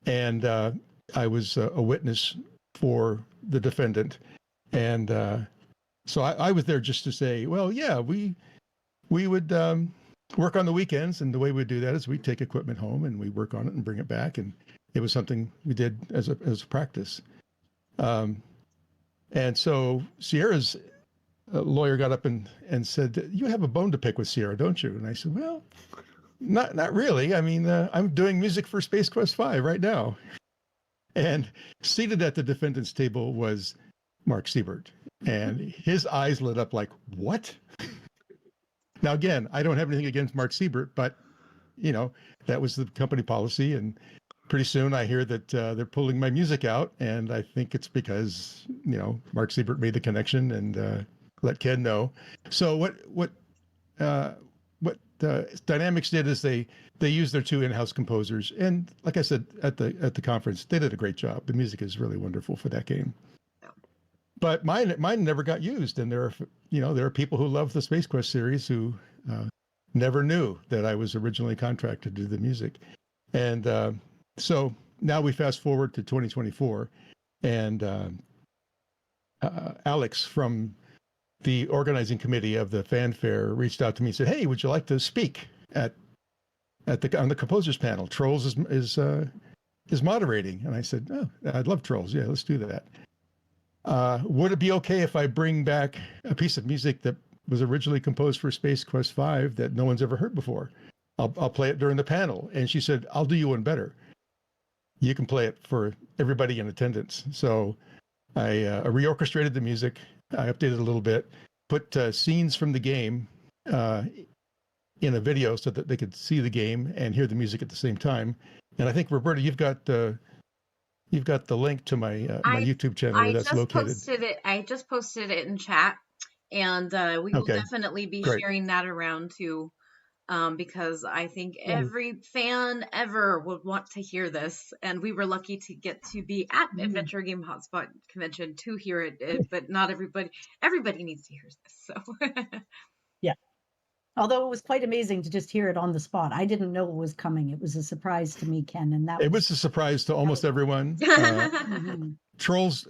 and I was a witness for the defendant, and so I was there just to say, well, yeah, we would work on the weekends, and the way we do that is we take equipment home and we work on it and bring it back, and it was something we did as a practice. And so Sierra's lawyer got up and said, you have a bone to pick with Sierra, don't you? And I said, well, not really. I mean, I'm doing music for Space Quest 5 right now. And seated at the defendant's table was Mark Siebert. And his eyes lit up like, what? Now, again, I don't have anything against Mark Siebert, but, that was the company policy. And pretty soon I hear that they're pulling my music out, and I think it's because Mark Siebert made the connection and let Ken know. So what Dynamics did is they used their two in-house composers, and like I said at the conference, they did a great job. The music is really wonderful for that game. But mine never got used, and there are people who love the Space Quest series who never knew that I was originally contracted to do the music, and so now we fast forward to 2024, and Alex from the organizing committee of the fanfare reached out to me and said, "Hey, would you like to speak on the composers panel? Trolls is moderating." And I said, "Oh, I'd love Trolls. Yeah, let's do that. Would it be okay if I bring back a piece of music that was originally composed for Space Quest 5 that no one's ever heard before? I'll play it during the panel." And she said, "I'll do you one better. You can play it for everybody in attendance." So I reorchestrated the music. I updated a little bit, put scenes from the game in a video so that they could see the game and hear the music at the same time. And I think, Roberta, you've got you've got the link to my my I YouTube channel where that's located. I just posted it in chat, and we will Okay, definitely be great. sharing that around too. Because I think Yeah. every fan ever would want to hear this, and we were lucky to get to be at Adventure Game Hotspot Convention to hear it, but not everybody needs to hear this. So Yeah. Although it was quite amazing to just hear it on the spot. I didn't know it was coming. It was a surprise to me, Ken, and that It was a surprise to almost everyone. Mhm, Trolls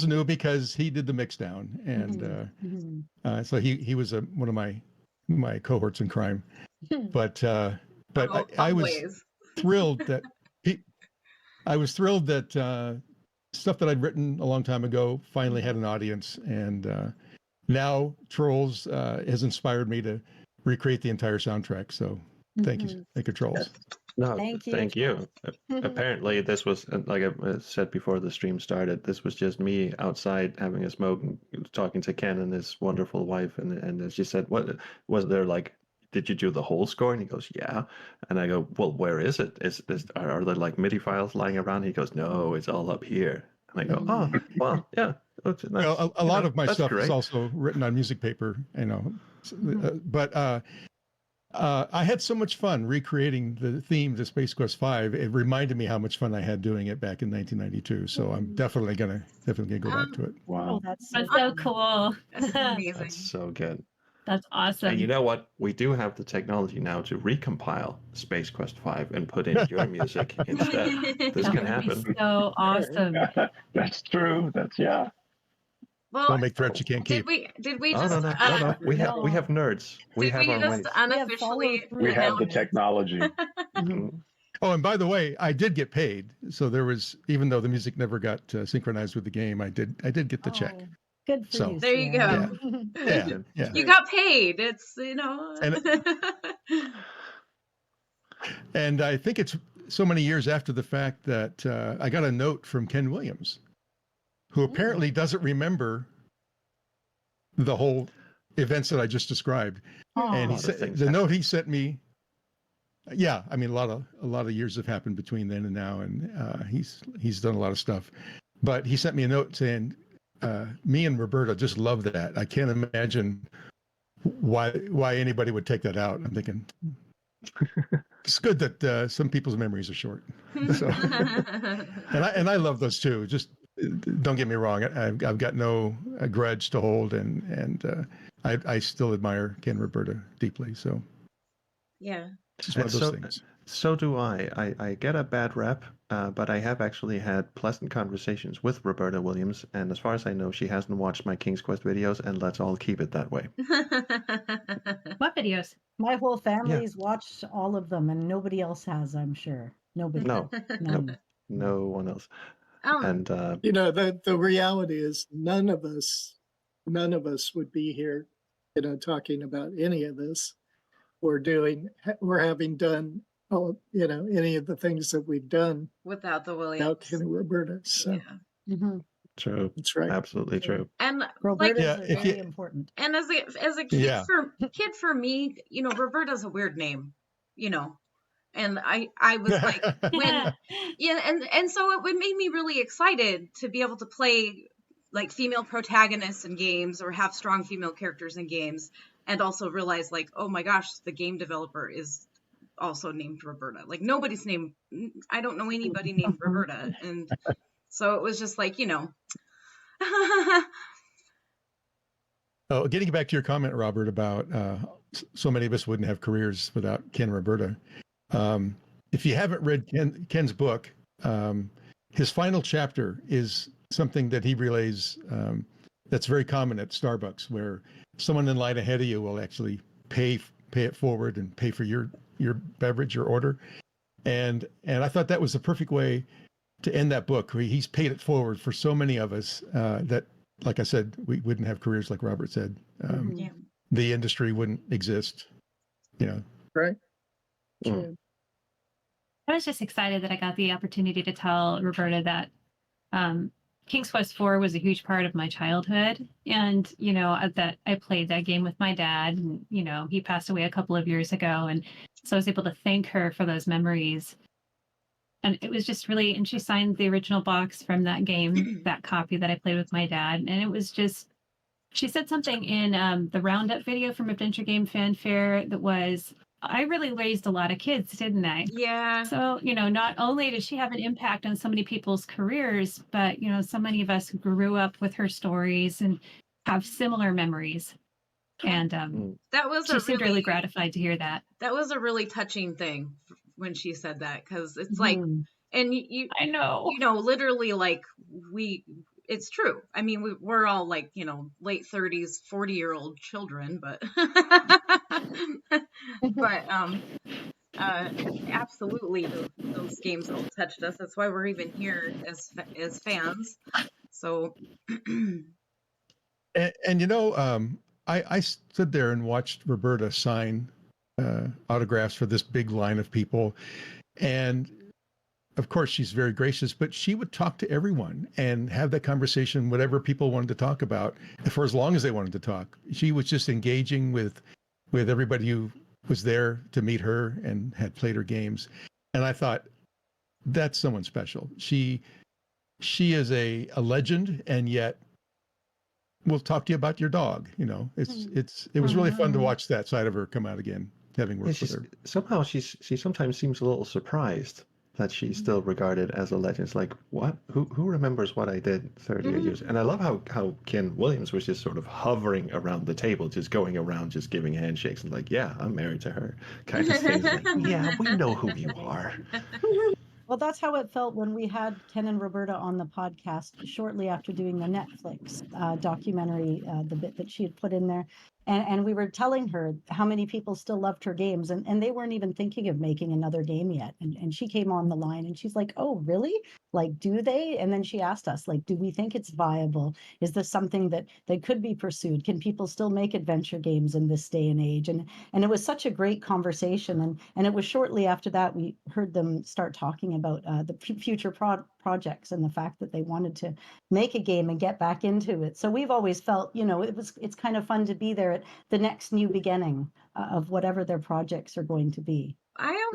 knew because he did the mix down, and mhm. so he was one of my cohorts in crime. But I was always. thrilled that stuff that I'd written a long time ago finally had an audience, and now Trolls has inspired me to recreate the entire soundtrack. So thank you, Trolls. No, Thank you, thank you. Charles. Apparently, this was like I said before the stream started. This was just me outside having a smoke and talking to Ken and his wonderful wife, and she said, "What was there like? Did you do the whole score?" And he goes, "Yeah." And I go, "Well, where is it? Are there like MIDI files lying around?" He goes, "No, it's all up here." And I go, "Oh, well, yeah." Well, a lot of my that's stuff is great. also written on music paper, but I had so much fun recreating the theme to Space Quest V. It reminded me how much fun I had doing it back in 1992. So I'm definitely gonna go back to it. Oh, that's so That's so fun. cool. That's amazing. That's so good. That's awesome. And you know what? We do have the technology now to recompile Space Quest V and put in your music instead. This That can would happen. be so awesome. That's true. That's Well, Don't make threats you can't did keep. we Oh, just no. We have nerds. We did have we our just ways. unofficially we have the announce technology. Mhm. Oh, and by the way, I did get paid. So there was, even though the music never got synchronized with the game, I did get the check. Oh, good for So, you. There you Sam. Yeah. You got paid. It's And I think it's so many years after the fact that I got a note from Ken Williams, who apparently doesn't remember the whole events that I just described. And he said the note he sent me. Yeah, I mean a lot of years have happened between then and now, and he's done a lot of stuff. But he sent me a note saying, "Me and Roberta just love that. I can't imagine why anybody would take that out." I'm thinking it's good that some people's memories are short. So, and I love those too. Just don't get me wrong. I've got no grudge to hold, and I still admire Ken and Roberta deeply. So yeah. it's just one of those things. So do I. I get a bad rep, but I have actually had pleasant conversations with Roberta Williams, and as far as I know, she hasn't watched my King's Quest videos, and let's all keep it that way. What videos? My whole family's watched all of them, and nobody else has, I'm sure. Nobody. No, None. no one else. Oh, And The reality is none of us would be here, talking about any of this or having done any of the things that we've done without the Williams. without Ken and Roberta. So Yeah. true. that's right. Absolutely true. And Roberta's Yeah, are if very you- important. and as a kid for me, Roberta's a weird name, and I was like when and so it made me really excited to be able to play like female protagonists in games or have strong female characters in games, and also realize like, oh my gosh, the game developer is also named Roberta. Like nobody's named, I don't know anybody named Roberta, and so it was just like Oh, getting back to your comment, Robert, about so many of us wouldn't have careers without Ken and Roberta. If you haven't read Ken's book, his final chapter is something that he relays that's very common at Starbucks, where someone in line ahead of you will actually pay it forward and pay for your beverage, your order. And I thought that was the perfect way to end that book. He's paid it forward for so many of us that, like I said, we wouldn't have careers like Robert said. yeah. The industry wouldn't exist. Right. Mm. I was just excited that I got the opportunity to tell Roberta that King's Quest IV was a huge part of my childhood. And, that I played that game with my dad. And, he passed away a couple of years ago. And so I was able to thank her for those memories. and it was just really, and she signed the original box from that game, that copy that I played with my dad. And it was just, she said something in the roundup video from Adventure Game Fanfare that was, I really raised a lot of kids, didn't I? Yeah. So, not only did she have an impact on so many people's careers, but, so many of us grew up with her stories and have similar memories. And That was she seemed really gratified to hear that. That was a really touching thing when she said that, because it's like, and you I know, literally, like, it's true. I mean, we're all like, late 30s, 40-year-old children, but absolutely, those games all touched us. That's why we're even here as fans. So And I stood there and watched Roberta sign autographs for this big line of people. And of course, she's very gracious, but she would talk to everyone and have that conversation, whatever people wanted to talk about, for as long as they wanted to talk. She was just engaging with everybody who was there to meet her and had played her games. And I thought, that's someone special. She is a legend, and yet we'll talk to you about your dog. It was really fun to watch that side of her come out again, having worked with her. Somehow she sometimes seems a little surprised that she's still regarded as a legend. It's like, what? Who remembers what I did 30 years? And I love how Ken Williams was just sort of hovering around the table, just going around, just giving handshakes and like, yeah, I'm married to her, kind of things. Like, yeah, we know who you are. Well, that's how it felt when we had Ken and Roberta on the podcast shortly after doing the Netflix documentary, the bit that she had put in there. And we were telling her how many people still loved her games, and they weren't even thinking of making another game yet. And she came on the line and she's like, oh, really? Like, do they? And then she asked us, like, do we think it's viable? Is this something that could be pursued? Can people still make adventure games in this day and age? And it was such a great conversation. And it was shortly after that we heard them start talking about the future projects and the fact that they wanted to make a game and get back into it. So we've always felt, it's kind of fun to be there at the next new beginning of whatever their projects are going to be.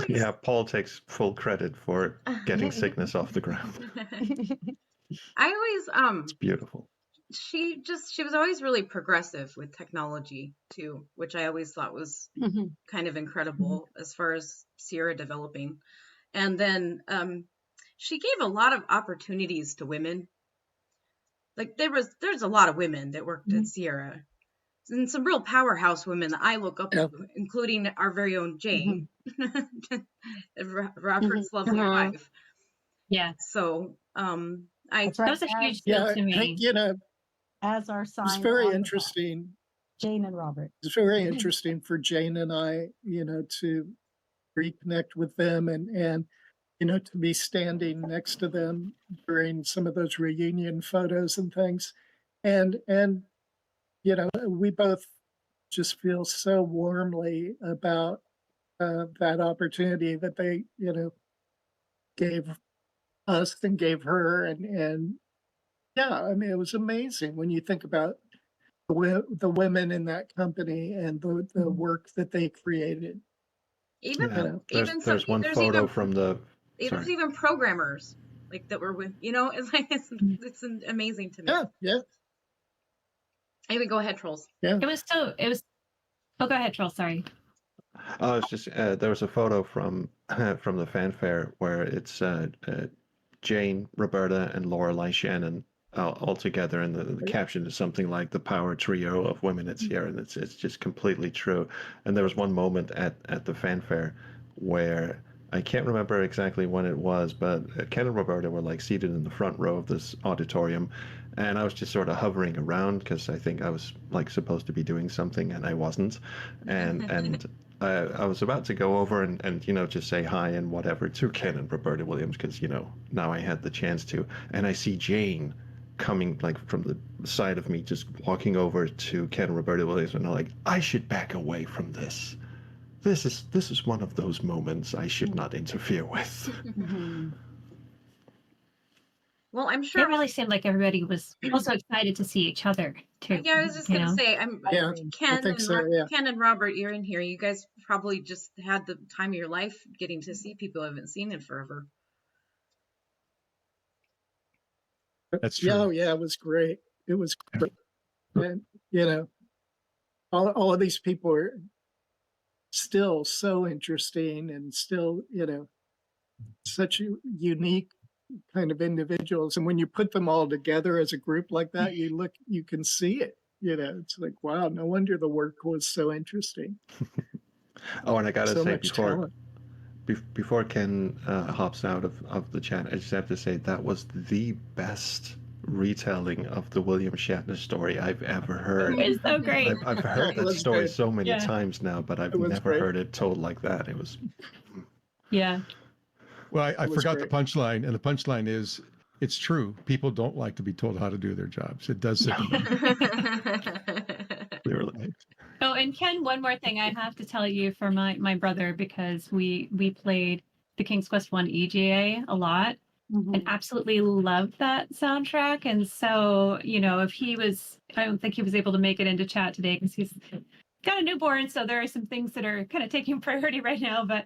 Yeah, Paul takes full credit for getting sickness off the ground. It's beautiful. She was always really progressive with technology too, which I always thought was kind of incredible as far as Sierra developing. And then she gave a lot of opportunities to women. Like there's a lot of women that worked at Sierra, and some real powerhouse women that I look up to, including our very own Jane, Robert's lovely wife. Yeah. So That was a huge deal to me. As our sign. It's very interesting. Jane and Robert. It's very interesting for Jane and I, to reconnect with them and to be standing next to them during some of those reunion photos and things. And we both just feel so warmly about that opportunity that they, gave us and gave her. And yeah, I mean, it was amazing when you think about the women in that company and the work that they created. There's one photo from the. There's even programmers like that were with, it's like it's amazing to me. Yeah. Anyway, go ahead, Trolls. Yeah. It was. Oh, go ahead, Trolls. Sorry. It's just there was a photo from the fanfare where it's Jane, Roberta, and Lorelei Shannon all together, and the caption is something like "the power trio of women at Sierra," and it's just completely true. And there was one moment at the fanfare where I can't remember exactly when it was, but Ken and Roberta were like seated in the front row of this auditorium, and I was just sort of hovering around because I think I was like supposed to be doing something and I wasn't, and I was about to go over and just say hi and whatever to Ken and Roberta Williams because now I had the chance to, and I see Jane coming like from the side of me, just walking over to Ken and Roberta Williams, and I'm like, I should back away from this. This is one of those moments I should not interfere with. Well, I'm sure it really seemed like everybody was also excited to see each other too. Yeah, I was just gonna say, Ken and Robert, you're in here. You guys probably just had the time of your life getting to see people you haven't seen in forever. That's Yeah, true. oh, yeah, it was great. It was great. And, you know, all of these people are still so interesting and still, you know, such unique kind of individuals. And when you put them all together as a group like that, you can see it. You know, it's like, wow, no wonder the work was so interesting. Oh, and I gotta So say, much talent. before Ken hops out of the chat, I just have to say that was the best retelling of the William Shatner story I've ever heard. It was so great. I've heard It that was story great. so many Yeah. times now, but I've It was never great. heard it told like that. It was Yeah. Well, I It was forgot great. the punchline, and the punchline is it's true. People don't like to be told how to do their jobs. It does sicken them. clearly. Oh, and Ken, one more thing I have to tell you for my brother, because we played the King's Quest 1 EGA a lot and absolutely loved that soundtrack. And so, you know, if he was, I don't think he was able to make it into chat today because he's got a newborn, so there are some things that are kind of taking priority right now, but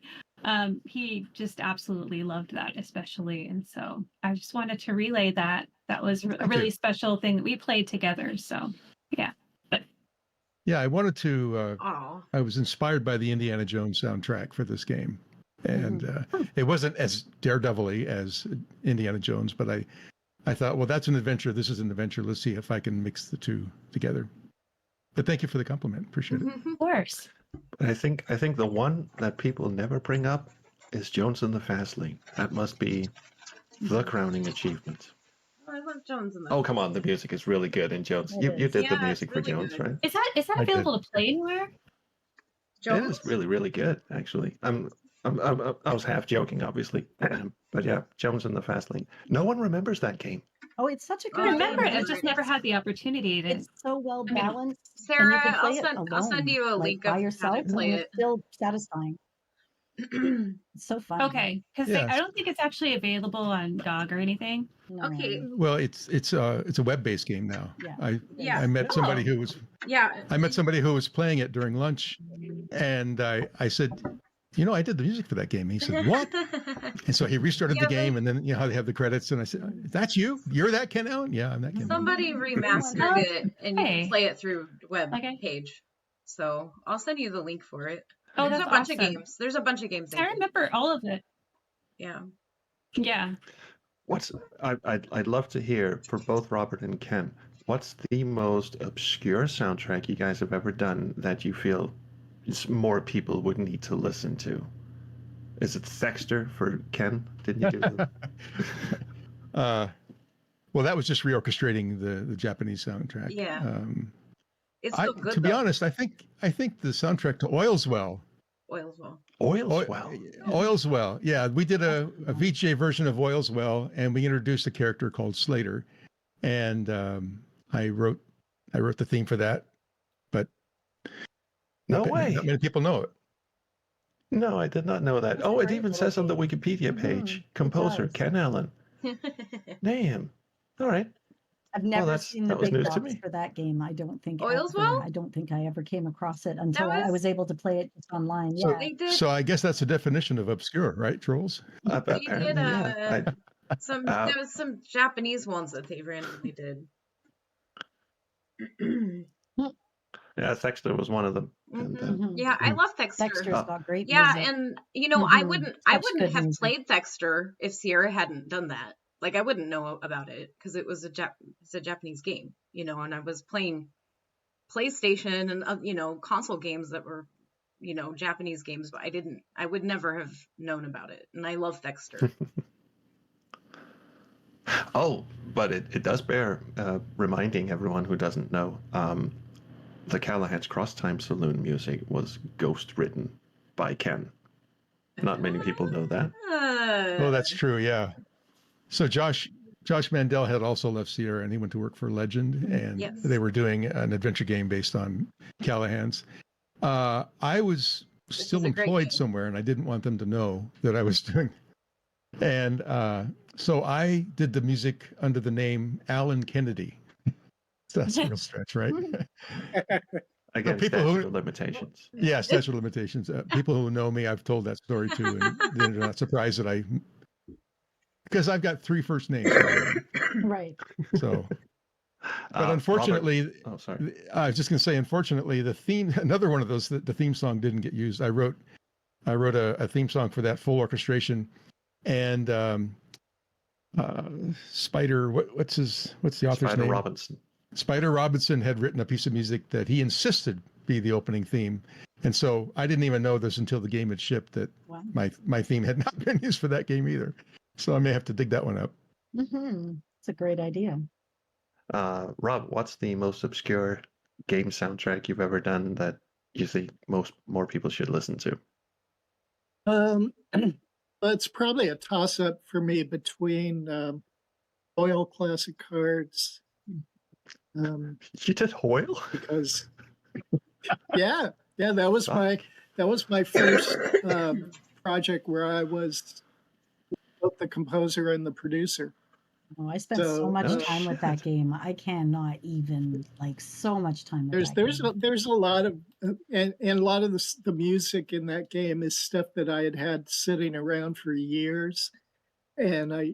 he just absolutely loved that, especially. And so I just wanted to relay that. That was a really special thing that we played together. So yeah. But Yeah, I wanted to. Aw. I was inspired by the Indiana Jones soundtrack for this game, and it wasn't as daredevil-y as Indiana Jones, but I thought, well, that's an adventure. This is an adventure. Let's see if I can mix the two together. But thank you for the compliment. Appreciate it. of course. But I think the one that people never bring up is Jones in the Fast Lane. That must be the crowning achievement. I love Jones in the Oh, come on, the music is really good in Jones. It You is. did the Yeah, it's music for really Jones, good. right? Is that I did. available to play anywhere? It Jones? is really, really good, actually. I was half joking, obviously, but yeah, Jones in the Fast Lane. No one remembers that game. Oh, it's such a Oh, good Remember game. it, I just never had the opportunity to. It's so well I mean, balanced, and Sarah, you can play it I'll send alone, you a like link by of how yourself, to play and it. it's still satisfying. It's so fun. Okay, because Yeah, I don't think it's actually available on GOG or anything. No. Okay. Well, it's a web-based game now. Yeah. Yeah. I met somebody who was Yeah. playing it during lunch, and I said, you know, I did the music for that game. And he said, what? And so he restarted the game, and then you know how they have the credits, and I said, that's you? You're that Ken Allen? Yeah, I'm that Ken Allen. Somebody remastered it, and you Okay. can play it through web Okay. page. So I'll send you the link for it. Oh, There's that's a bunch of awesome. games. There's a bunch of games. I remember all of it. Yeah. Yeah. I'd love to hear for both Robert and Ken, what's the most obscure soundtrack you guys have ever done that you feel more people would need to listen to? Is it Sexter for Ken? Didn't you do that? Well, that was just reorchestrating the Japanese soundtrack. Yeah. It's so good. To be honest, I think the soundtrack to Oil's Well. Oil's Well. Oil's Well. Yeah, we did a VJ version of Oil's Well, and we introduced a character called Slater, and I wrote the theme for that, but No not way. many people know it. No, I did not know that. It's a Oh, it great even little says on the game. Wikipedia page, It composer does. Ken Allen. Damn. All right. I've never that's- seen the that was big news to box me. for that game. I don't think Oil's ever. Well? I don't think I ever came across it until I was- was able to play it just online. So- Yeah. They did. So I guess that's the definition of obscure, right, Trolls? They Apparently, did yeah. there was some Japanese ones that they randomly did. Yeah, Sexter was one of them. And, Mhm. Yeah, I love Thexter. Dexter's got great Yeah, music. and you know, I Mhm. wouldn't Such good have music. played Thexter if Sierra hadn't done that. Like I wouldn't know about it because it was it's a Japanese game, you know, and I was playing PlayStation and you know, console games that were, you know, Japanese games, but I would never have known about it. And I love Thexter. Oh, but it does bear reminding everyone who doesn't know. The Callahan's Cross Time Saloon music was ghost written by Ken. Not many people know that. Oh, that's true. Yeah. So Josh Mandel had also left Sierra, and he went to work for Legend, and Yes. they were doing an adventure game based on Callahan's. I was still is a great employed game. somewhere, and I didn't want them to know that I was doing. And so I did the music under the name Alan Kennedy. So that's a real stretch, right? Again, people statute who- of limitations. Yeah, statute of limitations. People who know me, I've told that story to, and they're not surprised that I because I've got 3 first names for everyone. Right. So, but Robert- unfortunately, oh, sorry. I was just going to say, unfortunately, the theme, another one of those, the theme song didn't get used. I wrote a theme song for that full orchestration, and Spider, what's the author's Spider name? Robinson. Spider Robinson had written a piece of music that he insisted be the opening theme, and so I didn't even know this until the game had shipped that Wow. my theme had not been used for that game either. So I may have to dig that one up. Mm-hmm. It's a great idea. Rob, what's the most obscure game soundtrack you've ever done that you think more people should listen to? It's probably a toss-up for me between Hoyle Classic Cards. You did Hoyle? Because yeah, that was my first project where I was both the composer and the producer. Oh, I spent so much no time with that game. I cannot even so much time with that game. There's a lot of and a lot of the music in that game is stuff that I had sitting around for years, and I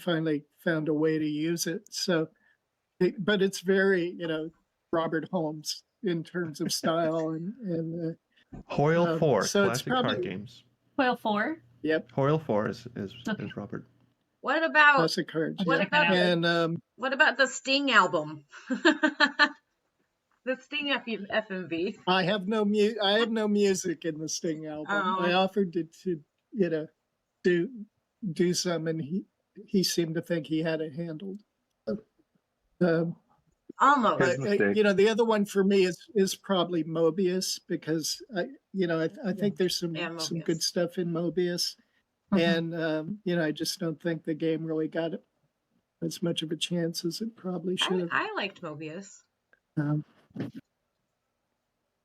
finally found a way to use it. So, but it's very Robert Holmes in terms of style and Hoyle 4, so it's classic card probably- games. Foil 4. Yep, Hoyle 4 is Okay. Robert. What about classic cards. what yeah. about and what about the Sting album? The Sting FMV. I have no music in the Sting album. Oh. I offered to do some, and he seemed to think he had it handled. Almost. His mistake. The other one for me is probably Mobius, because I think there's some Mobius. good stuff in Mobius, and I just don't think the game really got as much of a chance as it probably should have. I liked Mobius.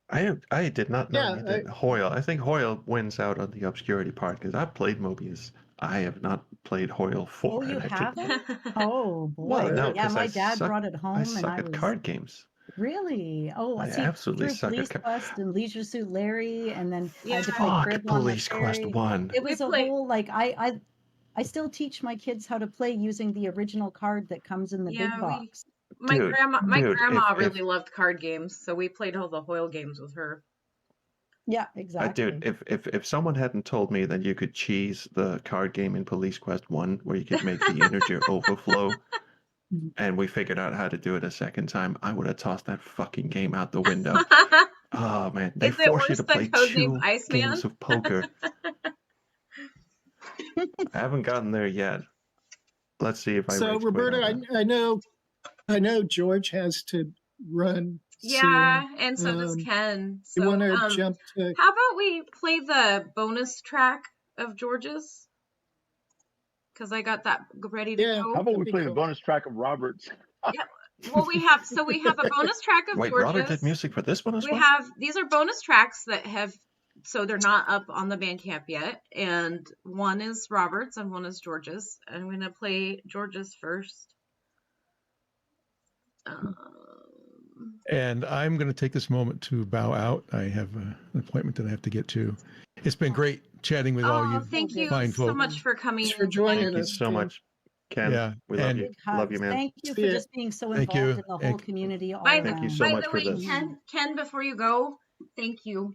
I did not know Yeah, you did Hoyle. I think Hoyle wins out on the obscurity part because I've played Mobius. I have not played Hoyle 4. Oh, you and I could- haven't? Oh boy. Well, no, yeah, 'cause my I dad suck- brought it home, I and suck I at was card games. really. Oh, I see, absolutely through suck at Police ca- Quest and Leisure Suit Larry, and then I had to play Fuck, Crib on the Police Quest Ferry. 1. It was We a play- whole I still teach my kids how to play using the original card that comes in the Yeah, big box. My Dude, grandma if- really loved card games, so we played all the Hoyle games with her. Yeah, exactly. Dude, if someone hadn't told me that you could cheese the card game in Police Quest 1 where you could make the integer overflow, and we figured out how to do it a second time, I would have tossed that fucking game out the window. Oh man, they Is it force you worse to than play Codename 2 Iceman? games of poker. I haven't gotten there yet. Let's see if I So rage quit Roberta, on that. I know George has to run. Yeah, soon. and so does Ken. So, You want to jump to? how about we play the bonus track of George's? Because I got that ready to Yeah. go. How about we That'd be play the cool. bonus track of Robert's? Well, we have a bonus track of Wait, George's. Robert did music for this one as We well? have these are bonus tracks that have, so they're not up on the Bandcamp yet, and one is Robert's and one is George's. I'm gonna play George's first. And I'm going to take this moment to bow out. I have an appointment that I have to get to. It's been great chatting with all you. Thank you fine so folk. much for coming. Thanks for in joining Thank you us. so much, Ken. Yeah, We love and- you. Big Love you, hugs. man. Thank you for Yeah. just being so Thank involved you. in the whole Thank- community all By, around. Thank you so by much the for way, this. Ken, before you go, thank you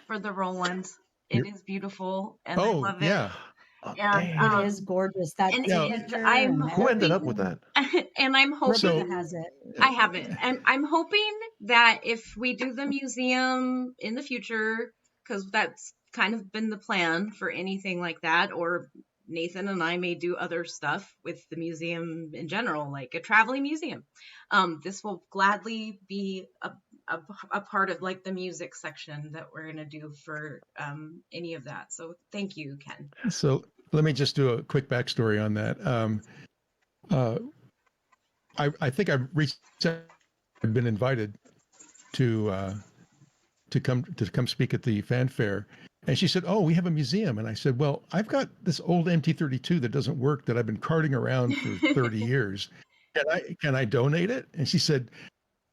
for the Roland. It is beautiful, and I Oh, love it. yeah. Oh, And, damn. It is gorgeous. That and- Yeah. picture I'm and Who ended up everything. with that? and I'm hoping Roberta has it. I haven't. And I'm hoping that if we do the museum in the future, because that's kind of been the plan for anything like that, or Nathan and I may do other stuff with the museum in general, like a traveling museum. This will gladly be a part of like the music section that we're going to do for any of that. So thank you, Ken. So let me just do a quick backstory on that. I think I've been invited to come speak at the fanfare, and she said, "Oh, we have a museum," and I said, "Well, I've got this old MT32 that doesn't work that I've been carting around for 30 years. Can I donate it?" And she said,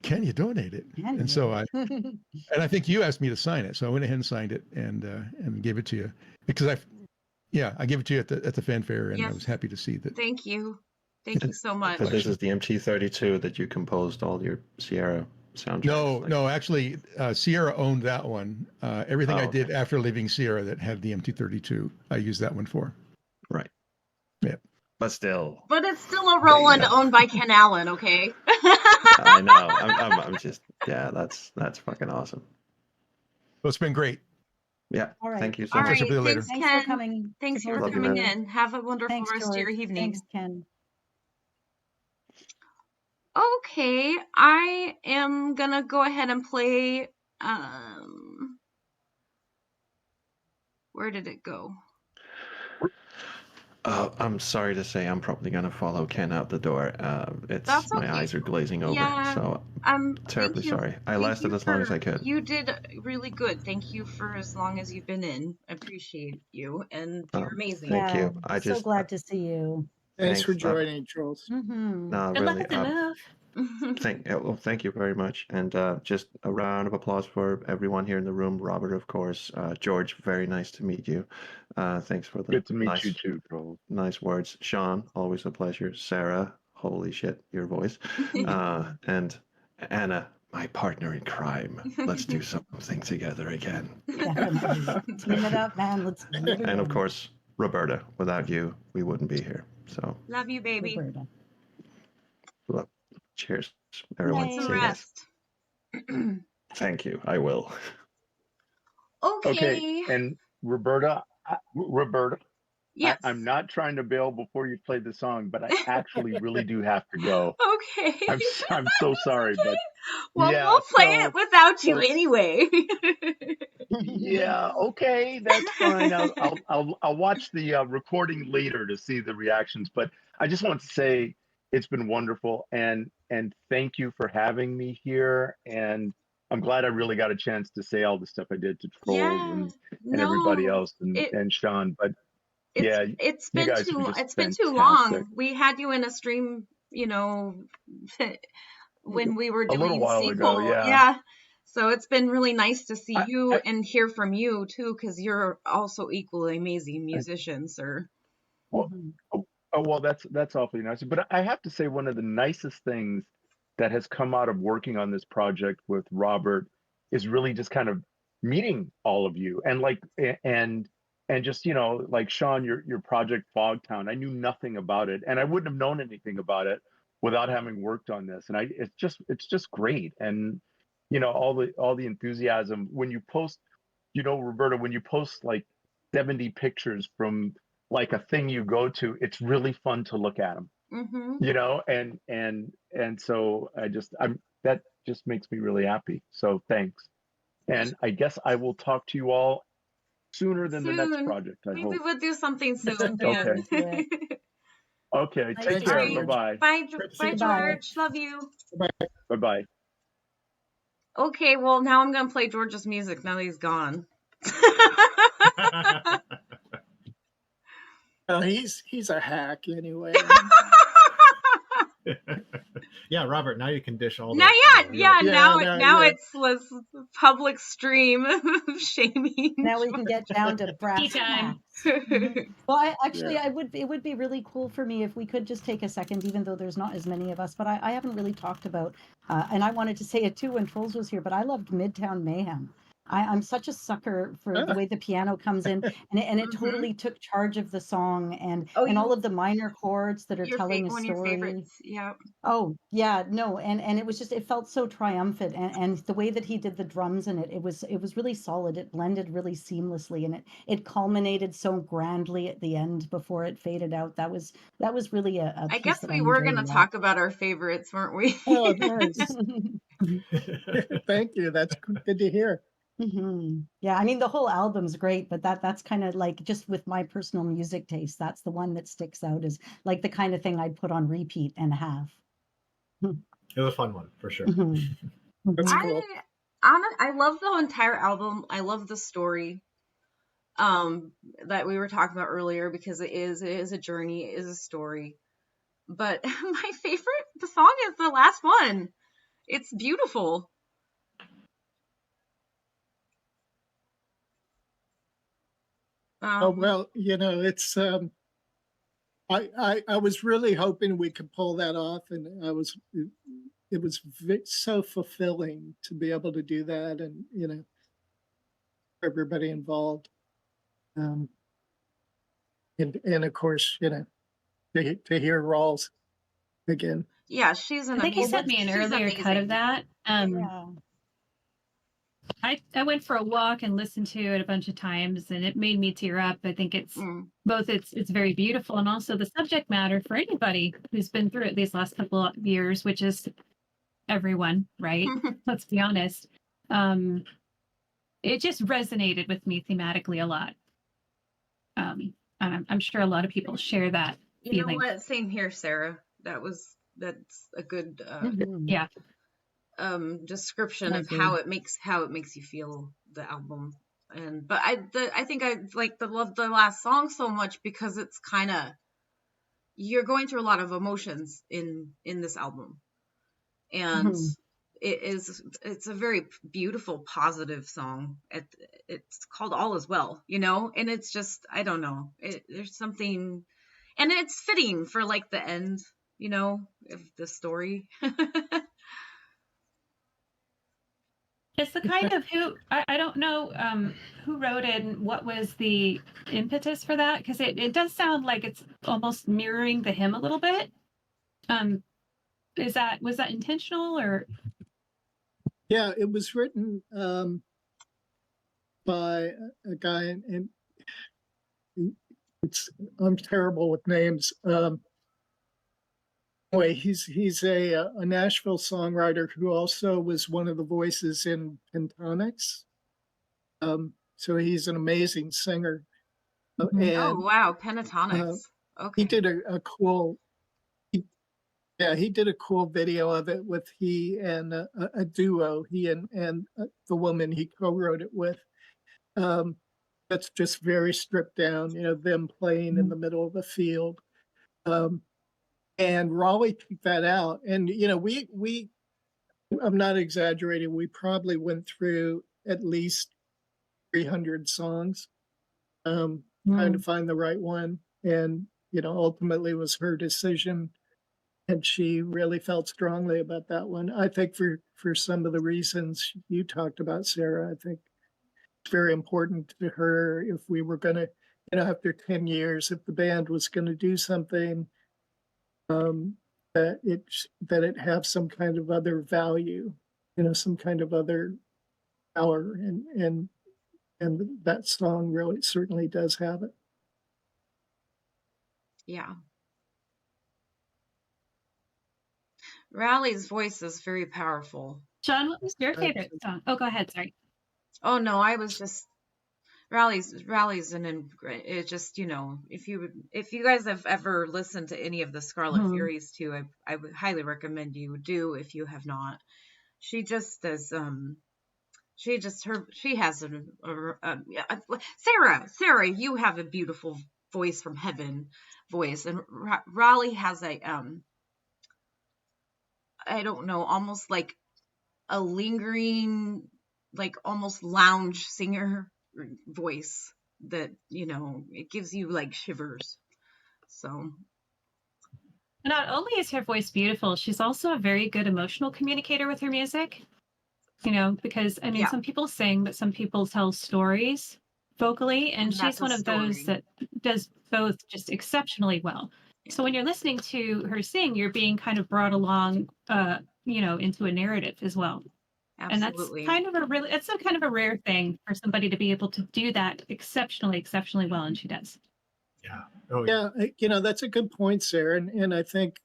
"Can you donate it?" Can And so you? I think you asked me to sign it, so I went ahead and signed it and gave it to you because Yeah, I gave it to you at the fanfare, and I Yes. was happy to see that. Thank you. Thank you so much. But this is the MT32 that you composed all your Sierra soundtracks. No, like- no, actually, Sierra owned that one. Everything I did okay. after leaving Sierra that had the MT32, I used that one for. Right. Yeah. But still, But it's still a Roland Damn. owned by Ken Allen, okay? I know. I'm just, yeah, that's fucking awesome. Well, it's been great. Yeah. All right. Thank you so All I'll much. catch up right. with you later. Thanks, Thanks for Ken. coming. Thanks for Love you, coming man. in. Have a wonderful Thanks, rest of your George. evening. Thanks, Ken. Okay, I am gonna go ahead and play. Where did it go? I'm sorry to say, I'm probably gonna follow Ken out the door. It's That's my okay. eyes are glazing over, Yeah, so terribly thank you. sorry. I Thank lasted you as long as for, I could. you did really good. Thank you for as long as you've been in. I appreciate you, and you're amazing. Thank you. Yeah, so glad to see you. Thanks for Thanks, joining, Jules. Mm-hmm. No, Good luck really. with the move. Thank you very much, and just a round of applause for everyone here in the room. Robert, of course. George, very nice to meet you. Thanks for the Good to meet nice, you too, Troll. nice words. Sean, always a pleasure. Sarah, holy shit, your voice. And Anna, my partner in crime. Let's do something together again. Definitely. Team it up, man. Let's do it again. And of course, Roberta. Without you, we wouldn't be here. So, Love you, baby. Roberta. look, cheers, everyone. Nice. Get See some you guys. rest. Thank you. I will. Okay. And Roberta, Roberta, Yes. I'm not trying to bail before you play the song, but I actually really do have to go. Okay. I'm so sorry, but Well, yeah, we'll play so it without you so- anyway. yeah, okay, that's fine. I'll watch the recording later to see the reactions. But I just want to say it's been wonderful, and thank you for having me here. And I'm glad I really got a chance to say all the stuff I did to Trolls Yeah. and No, everybody else it and Sean. But it's yeah, it's you been guys are too just it's been too fantastic. long. We had you in a stream, when we were A little doing while ago, sequel. yeah. Yeah. So it's been really nice to see you I and hear from you too, because you're also equally amazing musician, sir. well, Mhm. well, that's awfully nice. But I have to say, one of the nicest things that has come out of working on this project with Robert is really just kind of meeting all of you, and and just like Sean, your project Fogtown. I knew nothing about it, and I wouldn't have known anything about it without having worked on this. And it's just great, and all the enthusiasm when you post, Roberta, when you post like 70 pictures from like a thing you go to, it's really fun to look at them, Mm-hmm. and so I'm that just makes me really happy. So thanks. And I guess I will talk to you all sooner than the next Soon. project, I We hope. will do something soon, Looking man. forward to it. Okay, Nice take Thanks, care. George. Bye-bye. Bye, Great to see bye, you. Goodbye. George. Love you. Bye-bye. Okay, well, now I'm gonna play George's music now that he's gone. He's a hack anyway. Yeah, Robert. Now you can dish all. Now, the yeah, Yeah, now yeah. it's public stream shaming. Now we can get down to brass Tea time. tacks. Well, Yeah. it would be really cool for me if we could just take a second, even though there's not as many of us, but I haven't really talked about, and I wanted to say it too when Trolls was here, but I loved Midtown Mayhem. I'm such a sucker for the way the piano comes in, and it Mhm. totally took charge of the song, and Oh, all of the minor chords that are telling a one of your story. favorites. Yeah. Oh yeah, no, and it was just, it felt so triumphant, and the way that he did the drums in it, it was really solid. It blended really seamlessly, and it culminated so grandly at the end before it faded out. That was really a I piece guess that we I were enjoyed gonna a lot. talk about our favorites, weren't we? Oh, nice. music. Thank you. That's good to hear. Yeah, I mean the whole album's great, but that's kind of like, just with my personal music taste, that's the one that sticks out as like the kind of thing I'd put on repeat and have. It was a fun one for sure. That's cool. I love the entire album. I love the story that we were talking about earlier, because it is a journey, it is a story. But my favorite, the song is the last one. It's beautiful. Oh, well, it's I was really hoping we could pull that off, and it was so fulfilling to be able to do that, and everybody involved, um, and of course, to hear Rawls again. Yeah, she's an I think you sent amazing. me an She's earlier cut of amazing. that. Yeah. I went for a walk and listened to it a bunch of times, and it made me tear up. I think it's Mm. both it's very beautiful, and also the subject matter for anybody who's been through it these last couple of years, which is everyone, right? Let's be honest. It just resonated with me thematically a lot. And I'm sure a lot of people share that You know feeling. what? Same here, Sarah. That's a good Mhm. Yeah. description I of agree. how it makes you feel, the album. And but I think I like the last song so much because it's kind of, you're going through a lot of emotions in this album, and Mhm. it's a very beautiful, positive song. It's called All Is Well, and it's just, I don't know, there's something, and it's fitting for like the end, of the story. It's the kind of I don't know who wrote it and what was the impetus for that, because it does sound like it's almost mirroring the hymn a little bit. Was that intentional or? Yeah, it was written by a guy, and I'm terrible with names. Anyway, he's a Nashville songwriter who also was one of the voices in Pentatonics. So he's an amazing singer, Mhm. Oh and wow, he Pentatonics. Okay. did a cool. Yeah, he did a cool video of it with he and a duo. He and the woman he co-wrote it with. Um, that's just very stripped down. Them playing in the middle of a field. Um, and Raleigh took that out, and we I'm not exaggerating. We probably went through at least 300 songs, trying to find the right one. And, ultimately it was her decision. And she really felt strongly about that one. I think for some of the reasons you talked about, Sarah, I think it's very important to her if we were going to, after 10 years, if the band was going to do something, um, that it have some kind of other value, some kind of other power, and that song really certainly does have it. Yeah. Raleig's voice is very powerful. John, what was your favorite Absolutely. song? Oh, go ahead. Sorry. Oh no, I was just, Raleig's it just, if you guys have ever listened to any of the Scarlet Furies too, I would highly recommend you do if you have not. She just does she has Sarah, you have a beautiful voice from heaven voice, and Raleigh has a I don't know, almost like a lingering, like almost lounge singer voice that, it gives you like shivers. So Not only is her voice beautiful, she's also a very good emotional communicator with her music. Because I mean, yeah, some people sing, but some people tell stories vocally, and and she's that's a one of those story. that does both just exceptionally well. Yeah. So when you're listening to her sing, you're being kind of brought along, into a narrative as well. And that's Absolutely. it's a kind of a rare thing for somebody to be able to do that exceptionally well, and she does. Yeah. Oh yeah. Yeah, that's a good point, Sarah. And I think,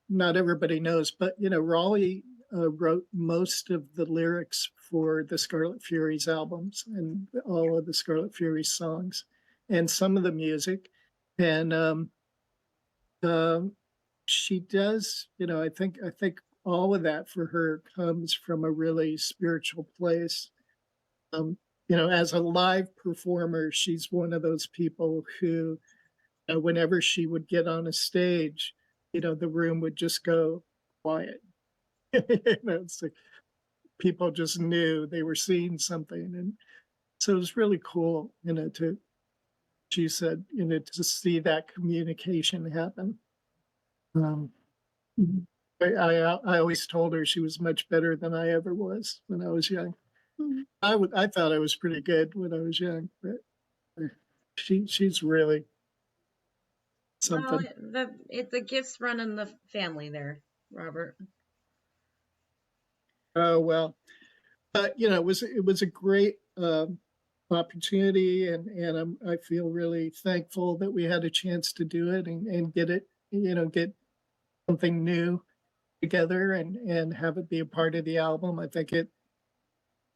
not everybody knows, but, Raleigh wrote most of the lyrics for the Scarlet Furies albums and all of the Scarlet Furies songs and some of the music. And she does, I think all of that for her comes from a really spiritual place. Um, as a live performer, she's one of those people who, whenever she would get on a stage, the room would just go quiet. It's like people just knew they were seeing something, and so it was really cool, to she said, to see that communication happen. Um, Mhm. I always told her she was much better than I ever was when I was young. Mhm. I thought I was pretty good when I was young, but she's really Well, something. the gifts run in the family there, Robert. Oh well, it was a great opportunity, and I feel really thankful that we had a chance to do it and get it, get something new together and have it be a part of the album. I think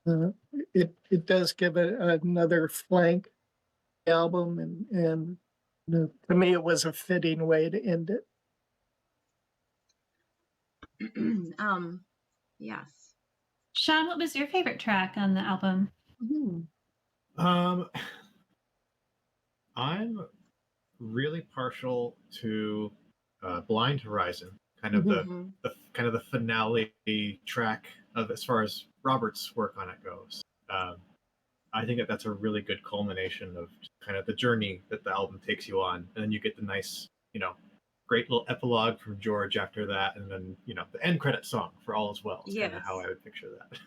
uh, it does give it another flank album, and to me it was a fitting way to end it. Yes. Sean, what was your favorite track on the album? Mhm. I'm really partial to Blind Horizon, kind of Mhm. Mhm. the kind of the finale track of as far as Robert's work on it goes. Um, I think that that's a really good culmination of kind of the journey that the album takes you on, and then you get the nice, great little epilogue from George after that, and then the end credit song for All Is Well is kind of Yes. how I would picture that.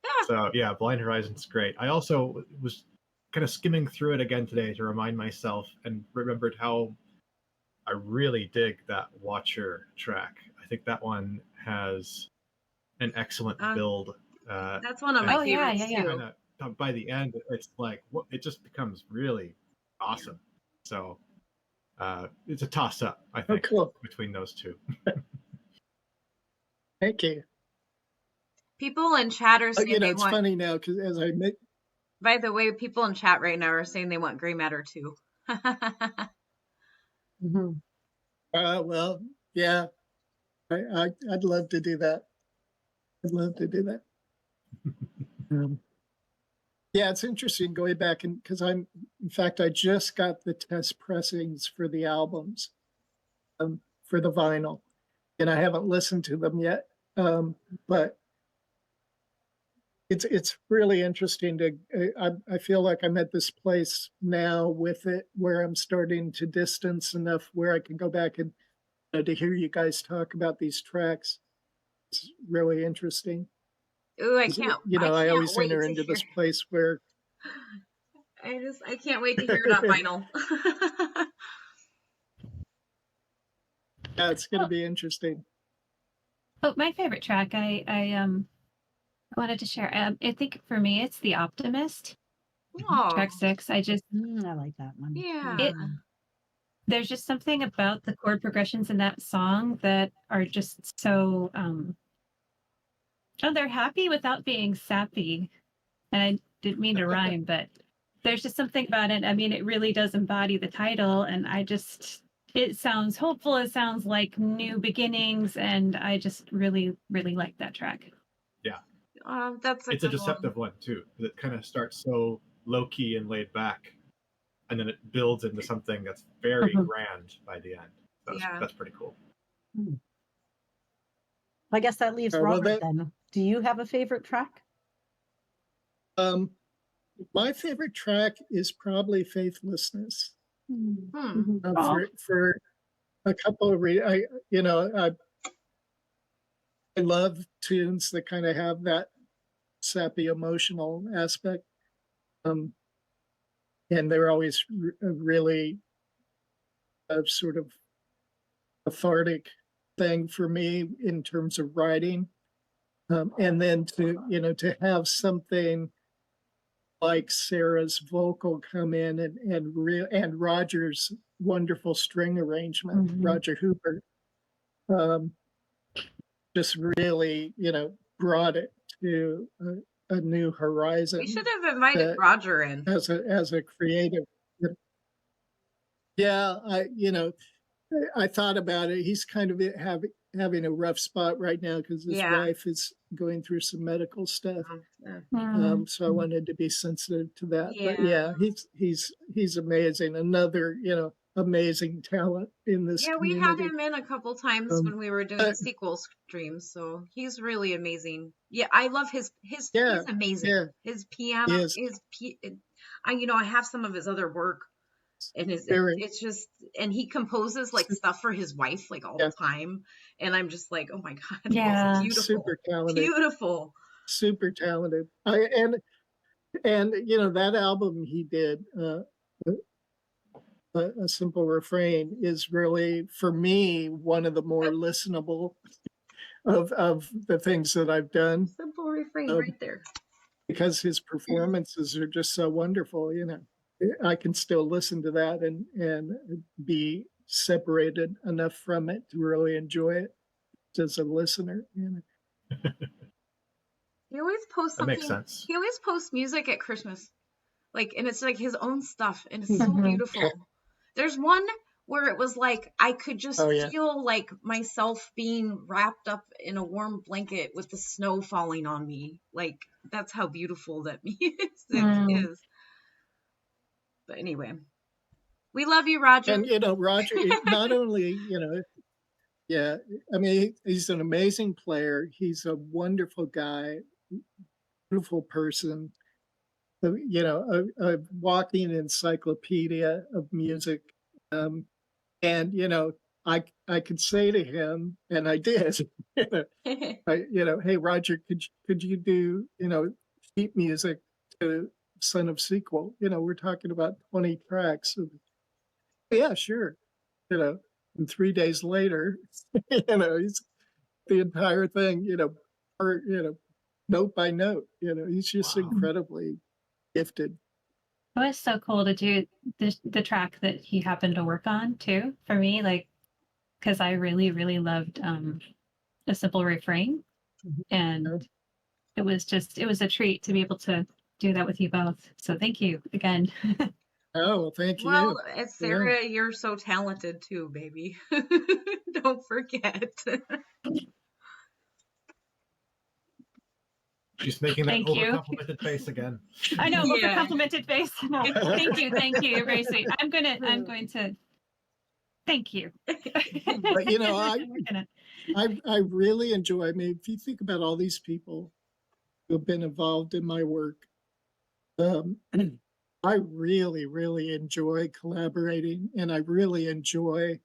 Yeah. So yeah, Blind Horizon's great. I also was kind of skimming through it again today to remind myself and remembered how I really dig that Watcher track. I think that one has an excellent build. That's one of my And Oh yeah, favorites yeah, yeah. too. kind of by the end, it's like it just becomes really awesome. So it's a toss up, I Oh, think, cool. between those two. Thank you. People in chat are saying they It's want. funny now because as I met, By the way, people in chat right now are saying they want gray matter too. Mhm. well, yeah, I'd love to do that. I'd love to do that. Yeah, it's interesting going back and because in fact, I just got the test pressings for the albums, for the vinyl, and I haven't listened to them yet. But it's really interesting to. I feel like I'm at this place now with it where I'm starting to distance enough where I can go back and to hear you guys talk about these tracks. It's really interesting. Ooh, I 'Cause, can't I always wait enter to into hear. this place where I can't wait to hear it on vinyl. yeah, it's going to Oh, be interesting. oh, my favorite track, I wanted to share. I think for me, it's "The Optimist," Oh, track 6. I just I like that one. yeah. it. There's just something about the chord progressions in that song that are just so. Oh, they're happy without being sappy, and I didn't mean to rhyme, but there's just something about it. I mean, it really does embody the title, and it sounds hopeful. It sounds like new beginnings, and I just really, really like that track. Yeah, That's a it's a good one. deceptive one too. It kind of starts so low key and laid back, and then it builds into something that's very Mhm. grand by the end. Yeah. That's pretty cool. I guess that leaves Well, Robert then. Do you have a favorite track? My favorite track is probably "Faithlessness." Hmm. For a couple of reasons. I love tunes that kind of have that sappy emotional aspect. Um, and they're always really a sort of cathartic thing for me in terms of writing. And then to have something like Sarah's vocal come in and Roger's wonderful string arrangement, Roger Hooper, um, just really, brought it to a new horizon. We should have invited Roger in. As a creative. Yeah, I thought about it. He's kind of having a rough spot right now because his wife is going through some medical stuff. So I wanted to be sensitive to that. But yeah, he's amazing. Another, amazing talent in this Yeah, we community. had him in a couple times when we were doing the sequel streams, so he's really amazing. Yeah, I love he's amazing. Yeah, His piano, I have some of his other work, and Very. it's just, and he composes like stuff for his wife like all Yeah. the time, and I'm just like, oh my god, Yeah. it's beautiful, Super talented. beautiful. Super talented. And you know, that album he did, a simple refrain, is really, for me, one of the more listenable of the things that I've done, Simple refrain um, right there. because his performances are just so wonderful. You know, I can still listen to that and be separated enough from it to really enjoy it as a listener. You know. He always posts That makes something. sense. He always posts music at Christmas, like, and it's like his own stuff, and it's so Mhm. beautiful. There's one where it was like I could just Oh, yeah. feel like myself being wrapped up in a warm blanket with the snow falling on me. Like, that's how beautiful that music Mm. is. But anyway, we love you, Roger. And you know, Roger, not only, you know, yeah, I mean, he's an amazing player. He's a wonderful guy, beautiful person. You know, a walking encyclopedia of music. And you know, I could say to him, and I did, you know, hey Roger, could you do, you know, sheet music to Son of Sequel? You know, we're talking about 20 tracks. Yeah, sure. You know, and 3 days later, you know, he's the entire thing, you know, or you know, note by note. You know, he's just Wow. incredibly gifted. It was so cool to do the track that he happened to work on too, for me, like, because I really, really loved A Simple Refrain. And it was a treat to be able to do that with you both. So thank you again. Oh, well, thank Well, you. as Yeah. Sarah, you're so talented too, baby. Don't forget. She's making that Thank you. over-complimented face again. I know, Yeah. over complimented face. No, thank you, you're very sweet. I'm going to thank you. But you know, We're gonna- I really enjoy. I mean, if you think about all these people who have been involved in my work, I really, really enjoy collaborating, and I really enjoy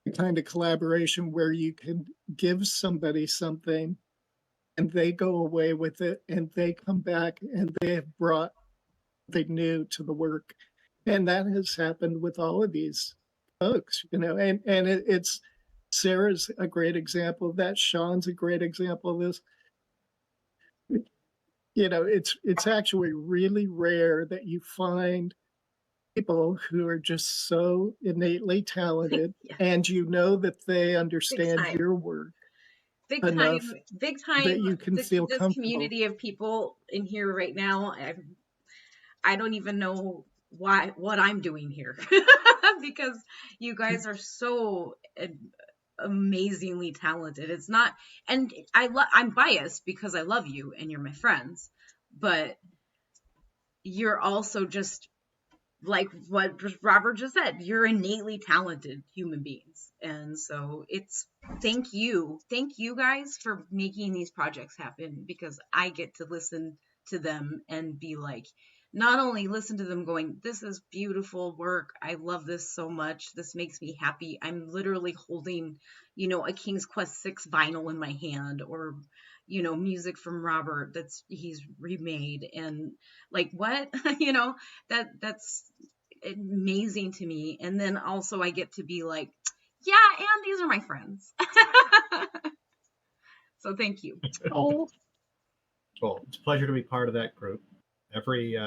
the kind of collaboration where you can give somebody something and they go away with it and they come back and they have brought something new to the work. And that has happened with all of these folks, you know, and it's Sarah's a great example of that. Sean's a great example of this. You know, it's actually really rare that you find people who are just so innately talented Yeah. and you know that they understand time. your work Big enough time. that you can feel This comfortable. community of people in here right now, I don't even know what I'm doing here because you guys are so amazingly talented. It's not, and I'm biased because I love you and you're my friends, but you're also just like what Robert just said, you're innately talented human beings. And so it's thank you guys for making these projects happen, because I get to listen to them and be like, not only listen to them going, this is beautiful work, I love this so much, this makes me happy, I'm literally holding, you know, a King's Quest 6 vinyl in my hand, or you know, music from Robert that's he's remade, and like what you know, that's amazing to me. And then also I get to be like, yeah, and these are my friends. So thank you. Oh, Well, it's a pleasure to be part of that group. Every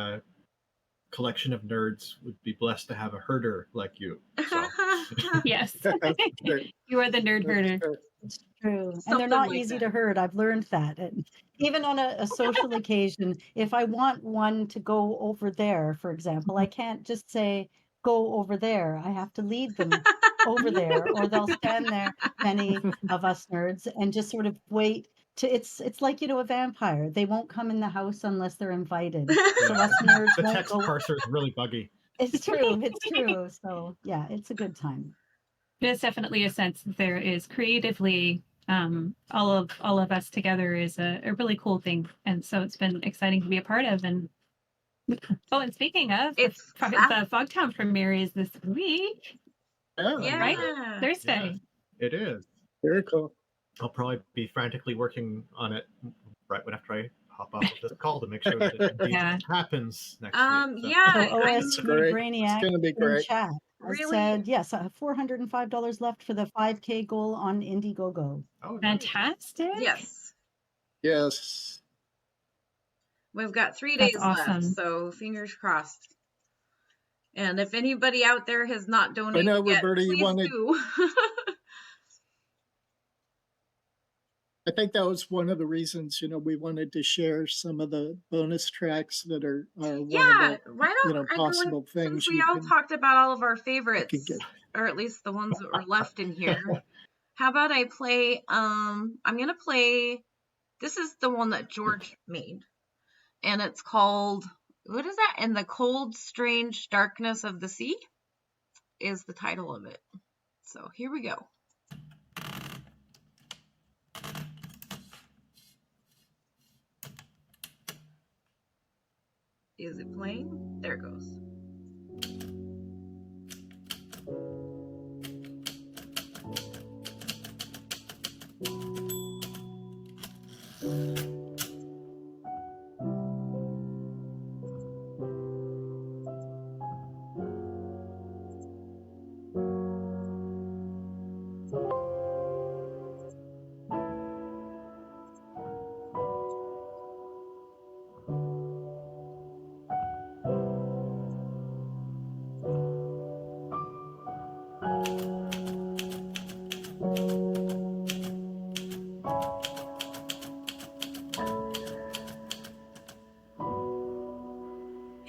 collection of nerds would be blessed to have a herder like you. So. yes. That's great. You are the nerd herder. That's It's true. And Something they're not like easy that. to herd. I've learned that. And even on a social occasion, if I want one to go over there, for example, I can't just say, go over there. I have to lead them over there, or they'll stand there, many of us nerds, and just sort of wait to, it's like, you know, a vampire. They won't come in the house unless they're invited. So us nerds The won't text go. parser is really buggy. It's true. It's true. So yeah, it's a good time. There's definitely a sense that there is creatively all of us together is a really cool thing, and so it's been exciting to be a part of. And Oh, and speaking of, It's the Fogtown premiere is this week, Oh, yeah. right? Thursday. It is. very cool. I'll probably be frantically working on it right after I hop off of this call to make sure that it indeed Yeah. happens next week. So. Yeah, So I'm OST great. Brainiac It's gonna be in great. chat has Really? said, yes, $405 left for the 5K goal on Indiegogo. Oh, nice. Fantastic. Yes. Yes. We've got 3 That's days awesome. left, so fingers crossed. And if anybody out there has not I donated know, yet, Roberta, you please wanted. do. I think that was one of the reasons, we wanted to share some of the bonus tracks that are one Yeah, of the, why don't I go possible in, since things we you all can talked about all of our get. favorites, or at least the ones that were left in here. How about I play, I'm gonna play, this is the one that George made, and it's called, what is that? In the Cold, Strange Darkness of the Sea is the title of it. So here we go. Is it playing? There it goes.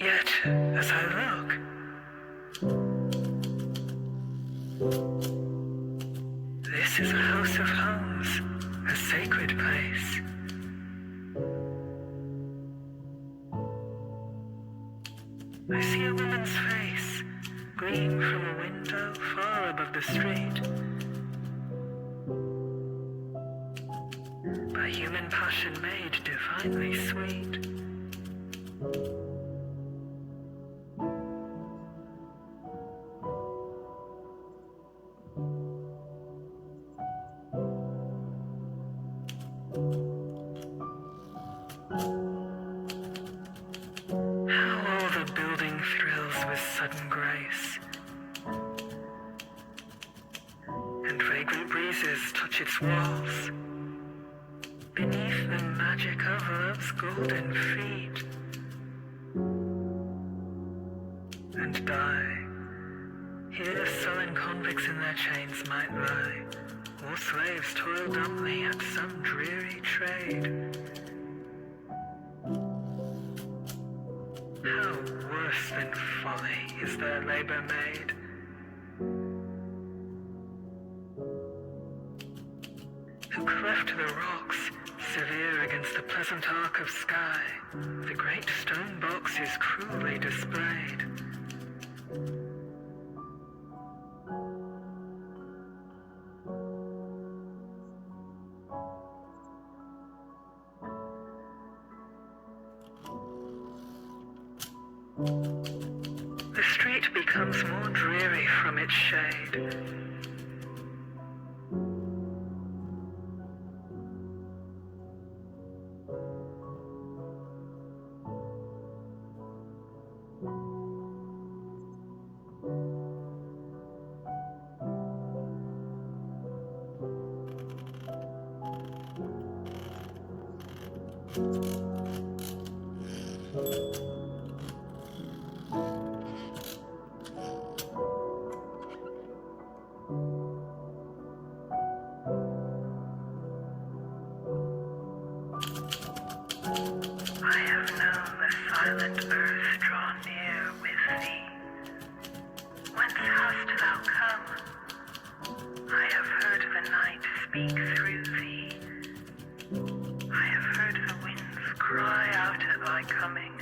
Yet, as I look, this is a house of Holmes, a sacred place. I see a woman's face, gleam from a window far above the street. By human passion made divinely sweet. How all the building thrills with sudden grace, and vagrant breezes touch its walls. Beneath the magic of love's golden feet, and die. Here sullen convicts in their chains might lie, or slaves toil dumbly at some dreary trade. How worse than folly is their labor made? Who cleft the rocks, severe against the pleasant arc of sky, the great stone box is cruelly displayed. The street becomes more dreary from its shade. I have known the silent earth draw near with thee. Whence hast thou come? I have heard the night speak through thee. I have heard the winds cry out at thy coming.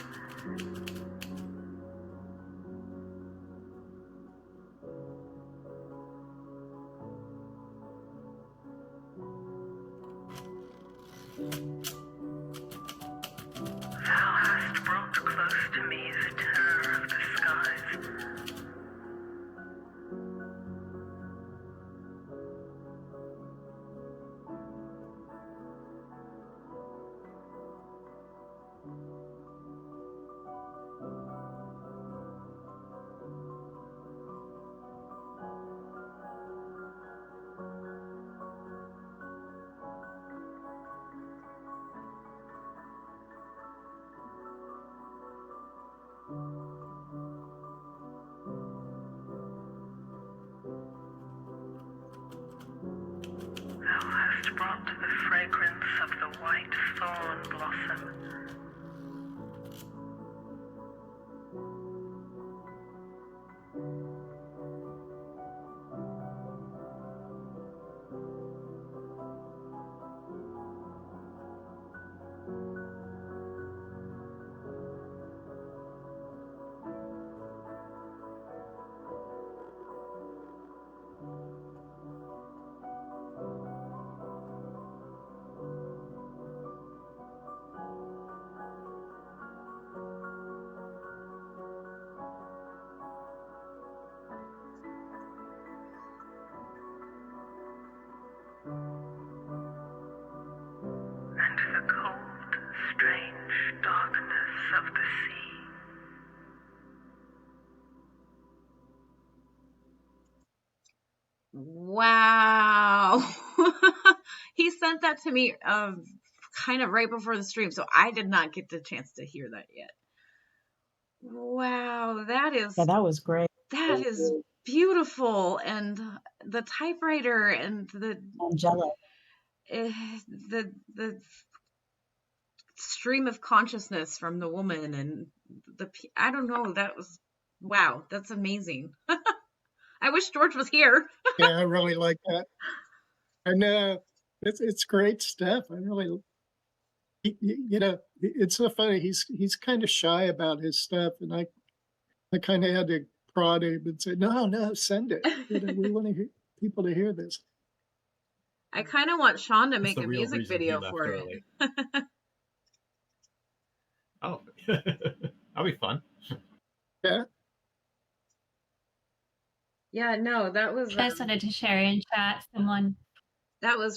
Thou hast brought close to me brought the fragrance of the white thorn blossom. And the cold, strange darkness of the sea. Wow. He sent that to me kind of right before the stream, so I did not get the chance to hear that yet. Wow, Yeah, that was great. that is beautiful, and the typewriter and Angelic. the stream of consciousness from the woman and I don't know, that was wow, that's amazing. I wish George was here. Yeah, I really like that. And it's great stuff. I really, you know, it's so funny. He's kind of shy about his stuff, and I kind of had to prod him and say, no, send it. You know, we want to hear people to hear this. I kind of want Sean to That's make the a real music reason he video left for it. early. Oh, that'll be fun. Yeah. Yeah, no, that was I just wanted to share in chat someone.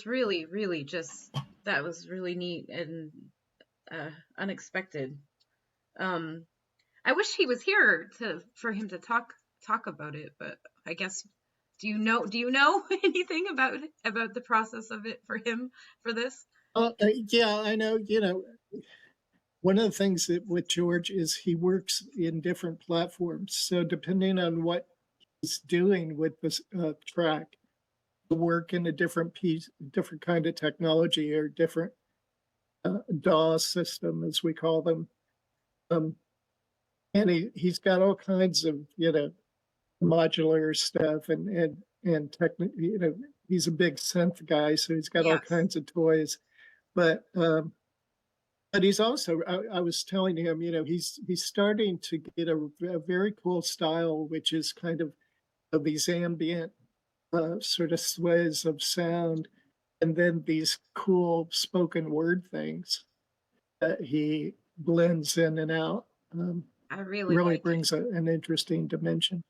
really, really just that was really neat and unexpected. I wish he was here for him to talk about it, but I guess do you know anything about the process of it for him for this? Yeah, I know. You know, one of the things that with George is he works in different platforms. So depending on what he's doing with this track, he'll work in a different kind of technology or different DAW system, as we call them. And he's got all kinds of, you know, modular stuff and technique. You know, he's a big synth guy, so he's got all Yes. kinds of toys. But he's also, I was telling him, you know, he's starting to get a very cool style, which is kind of these ambient sort of sways of sound, and then these cool spoken word things that he blends in and out. I really Really like brings an interesting dimension.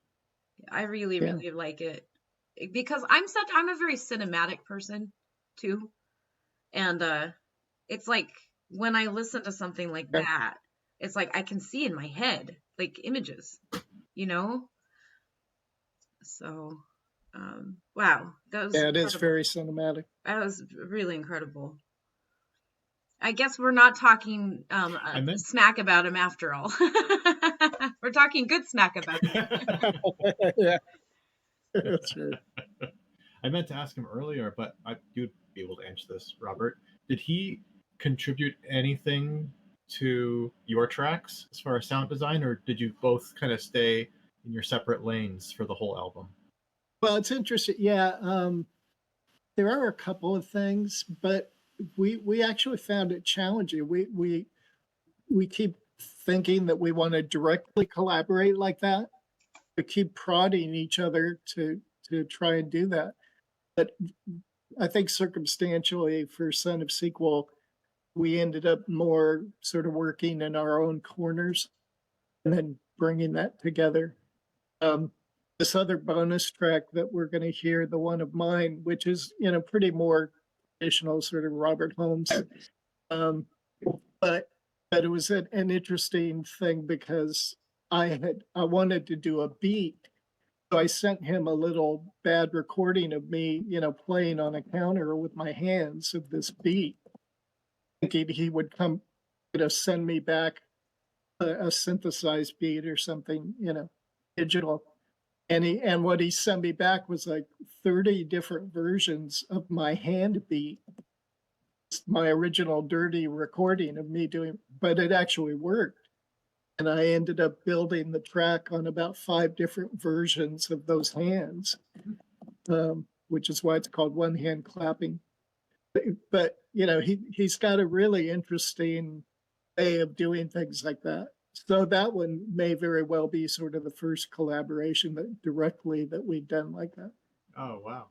I really, Yeah. really like it because I'm a very cinematic person too. And it's like when I listen to something like Yeah. that, it's like I can see in my head like images, you know? So wow, that was Yeah, it is incredible. very cinematic. That was really incredible. I guess we're not talking meant- smack about him after all. We're talking good smack about him. Yeah, that's right. I meant to ask him earlier, but you'd be able to answer this, Robert. Did he contribute anything to your tracks as far as sound design, or did you both kind of stay in your separate lanes for the whole album? Well, it's interesting. Yeah, there are a couple of things, but we actually found it challenging. We keep thinking that we want to directly collaborate like that. We keep prodding each other to try and do that. But I think circumstantially for Son of Sequel, we ended up more sort of working in our own corners and then bringing that together. This other bonus track that we're going to hear, the one of mine, which is, you know, pretty more traditional sort of Robert Holmes. But it was an interesting thing because I wanted to do a beat. So I sent him a little bad recording of me, you know, playing on a counter with my hands of this beat, thinking he would come, you know, send me back a synthesized beat or something, you know, digital. And what he sent me back was like 30 different versions of my hand beat, my original dirty recording of me doing, but it actually worked. And I ended up building the track on about 5 different versions of those hands, which is why it's called one hand clapping. But you know, he's got a really interesting way of doing things like that. So that one may very well be sort of the first collaboration that directly that we've done like that. Oh wow.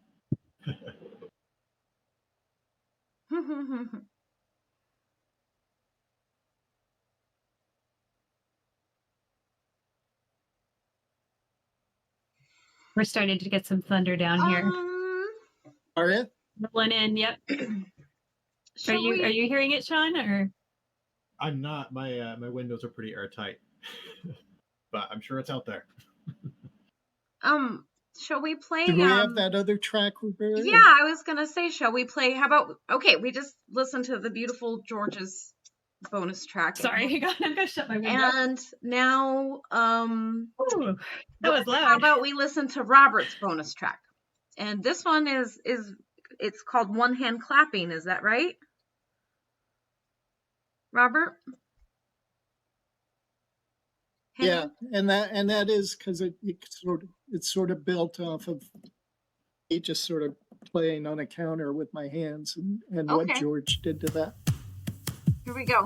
We're starting to get some thunder down here. Are you? Rolling in, yep. Are you hearing it, Sean? Or I'm not. My my windows are pretty airtight, but I'm sure it's out there. Shall we play? Do we have that other track, Roberta? Yeah, I was gonna say, shall we play? How about? Okay, we just listened to the beautiful George's bonus track. Sorry, I'm gonna shut my window. And now, Ooh, that was loud. How about we listen to Robert's bonus track? And this one is it's called One Hand Clapping. Is that right, Robert? Yeah, and that is because it's sort of built off of me just sort of playing on a counter with my hands and what George did to that. Here we go.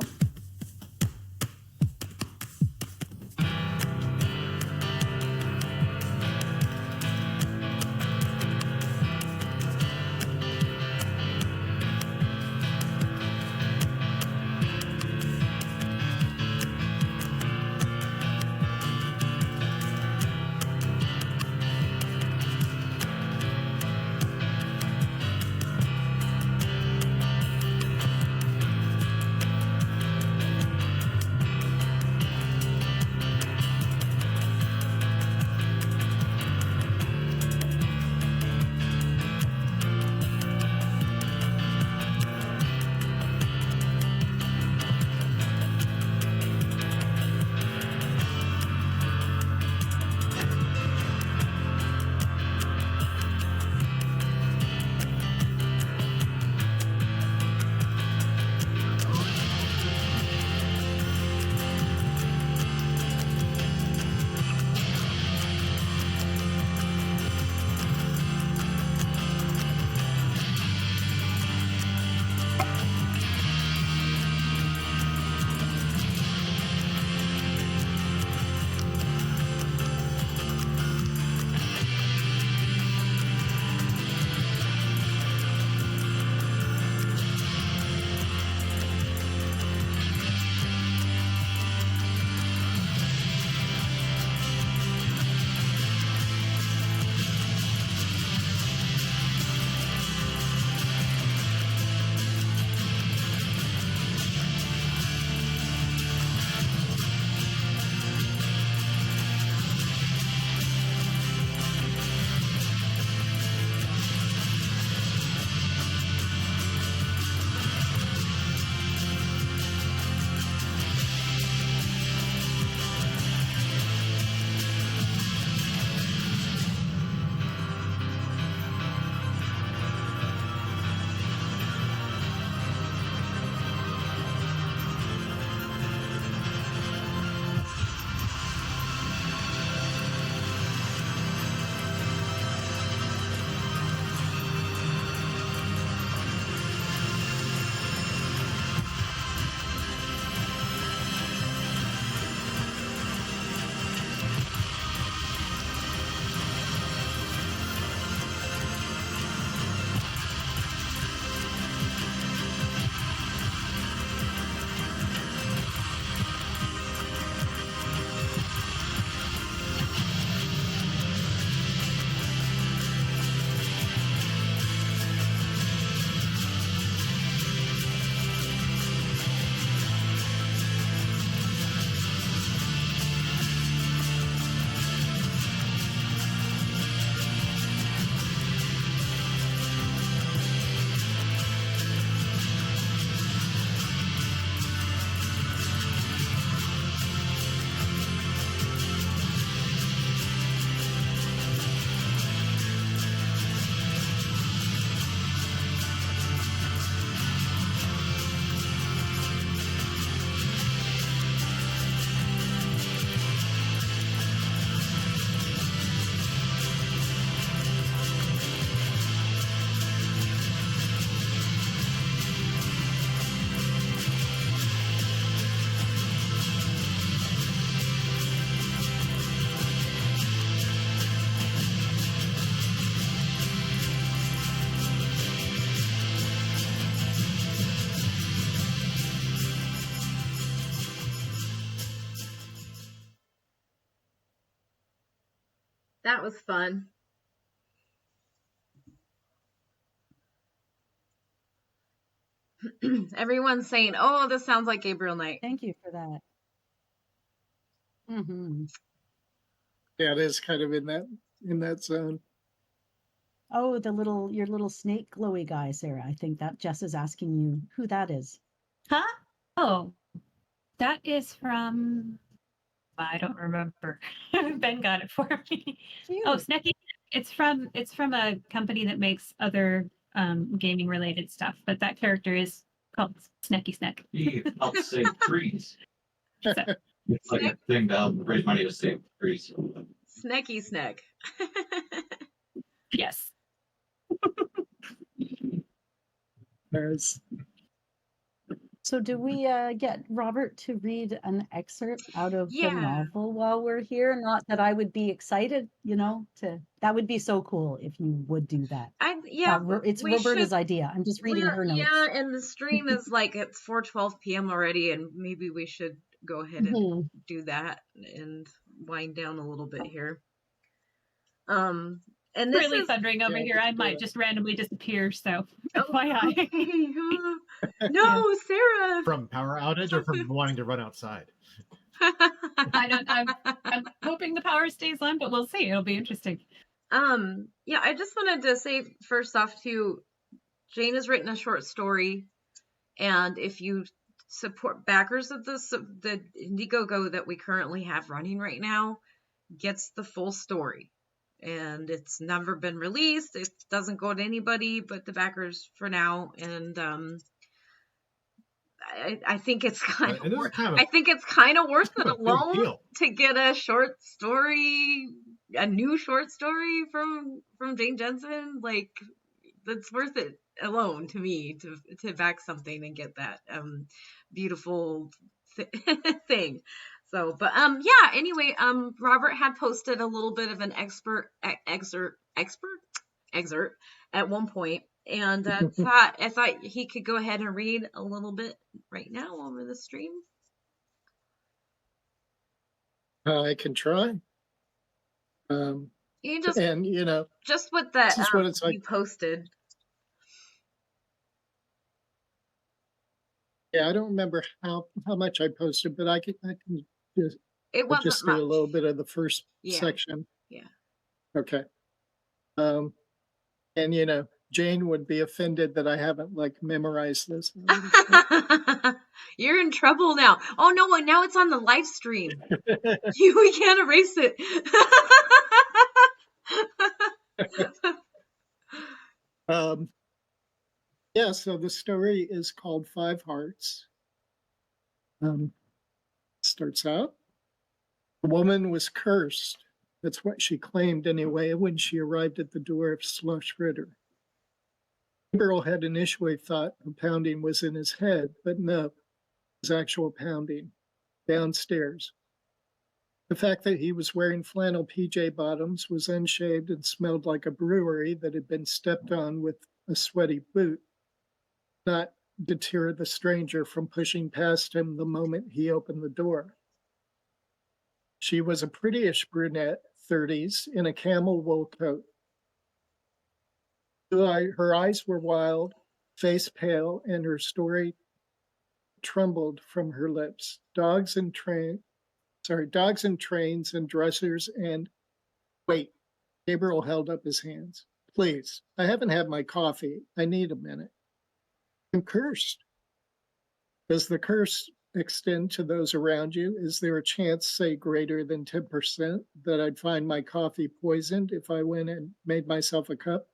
That was fun. Everyone's saying, "Oh, this sounds like Gabriel Knight." Thank you for that. Hmm. Yeah, it is kind of in that zone. Oh, your little snake glowy guy, Sarah. I think that Jess is asking you who that is. Huh? Oh, that is from. I don't remember. Ben got it for me. Oh, Cute. Snecky. It's from a company that makes other gaming related stuff, but that character is called Snecky Snack. He helps save trees. So, It's like a thing to help raise money to save trees. Snecky Snack. yes. There's So do we get Robert to read an excerpt out of the Yeah. novel while we're here? Not that I would be excited, that would be so cool if you would do that. It's we Roberta's should. idea. I'm just reading her notes. Yeah, and the stream is like it's 4:12 p.m. already, and maybe we should go ahead and Mhm. do that and wind down a little bit here. And this Really is thundering over yeah, here. I let's do might it. just randomly disappear. So, okay. FYI. No, Sarah. From power outage or from wanting to run outside? I'm hoping the power stays on, but we'll see. It'll be interesting. Yeah, I just wanted to say first off too, Jane has written a short story, and if you support backers of the Indiegogo that we currently have running right now, gets the full story. And it's never been released. It doesn't go to anybody but the backers for now. And I think it's kind of I think it's kind of worth it alone to get a short story, a new short story from Jane Jensen. Like, that's worth it alone to me to back something and get that beautiful thing. So, but yeah, anyway, Robert had posted a little bit of an excerpt at one point, and I thought he could go ahead and read a little bit right now over the stream. I can try. You just and just with that this is what it's like. you posted. Yeah, I don't remember how much I posted, but I can just It wasn't just much. do a little bit of the first Yeah. section. Yeah. Okay. And Jane would be offended that I haven't memorized this. You're in trouble now. Oh no, now it's on the live stream. We can't erase it. Yeah, so the story is called Five Hearts. Starts out, a woman was cursed. That's what she claimed anyway when she arrived at the door of Slush Ritter. Gabriel had initially thought a pounding was in his head, but no, it was actual pounding downstairs. The fact that he was wearing flannel PJ bottoms, was unshaved, and smelled like a brewery that had been stepped on with a sweaty boot not deter the stranger from pushing past him the moment he opened the door. She was a prettyish brunette, 30s, in a camel wool coat. Her eyes were wild, face pale, and her story trembled from her lips. Dogs and trains and dressers and... Wait, Gabriel held up his hands. Please, I haven't had my coffee. I need a minute. I'm cursed. Does the curse extend to those around you? Is there a chance, say greater than 10%, that I'd find my coffee poisoned if I went and made myself a cup?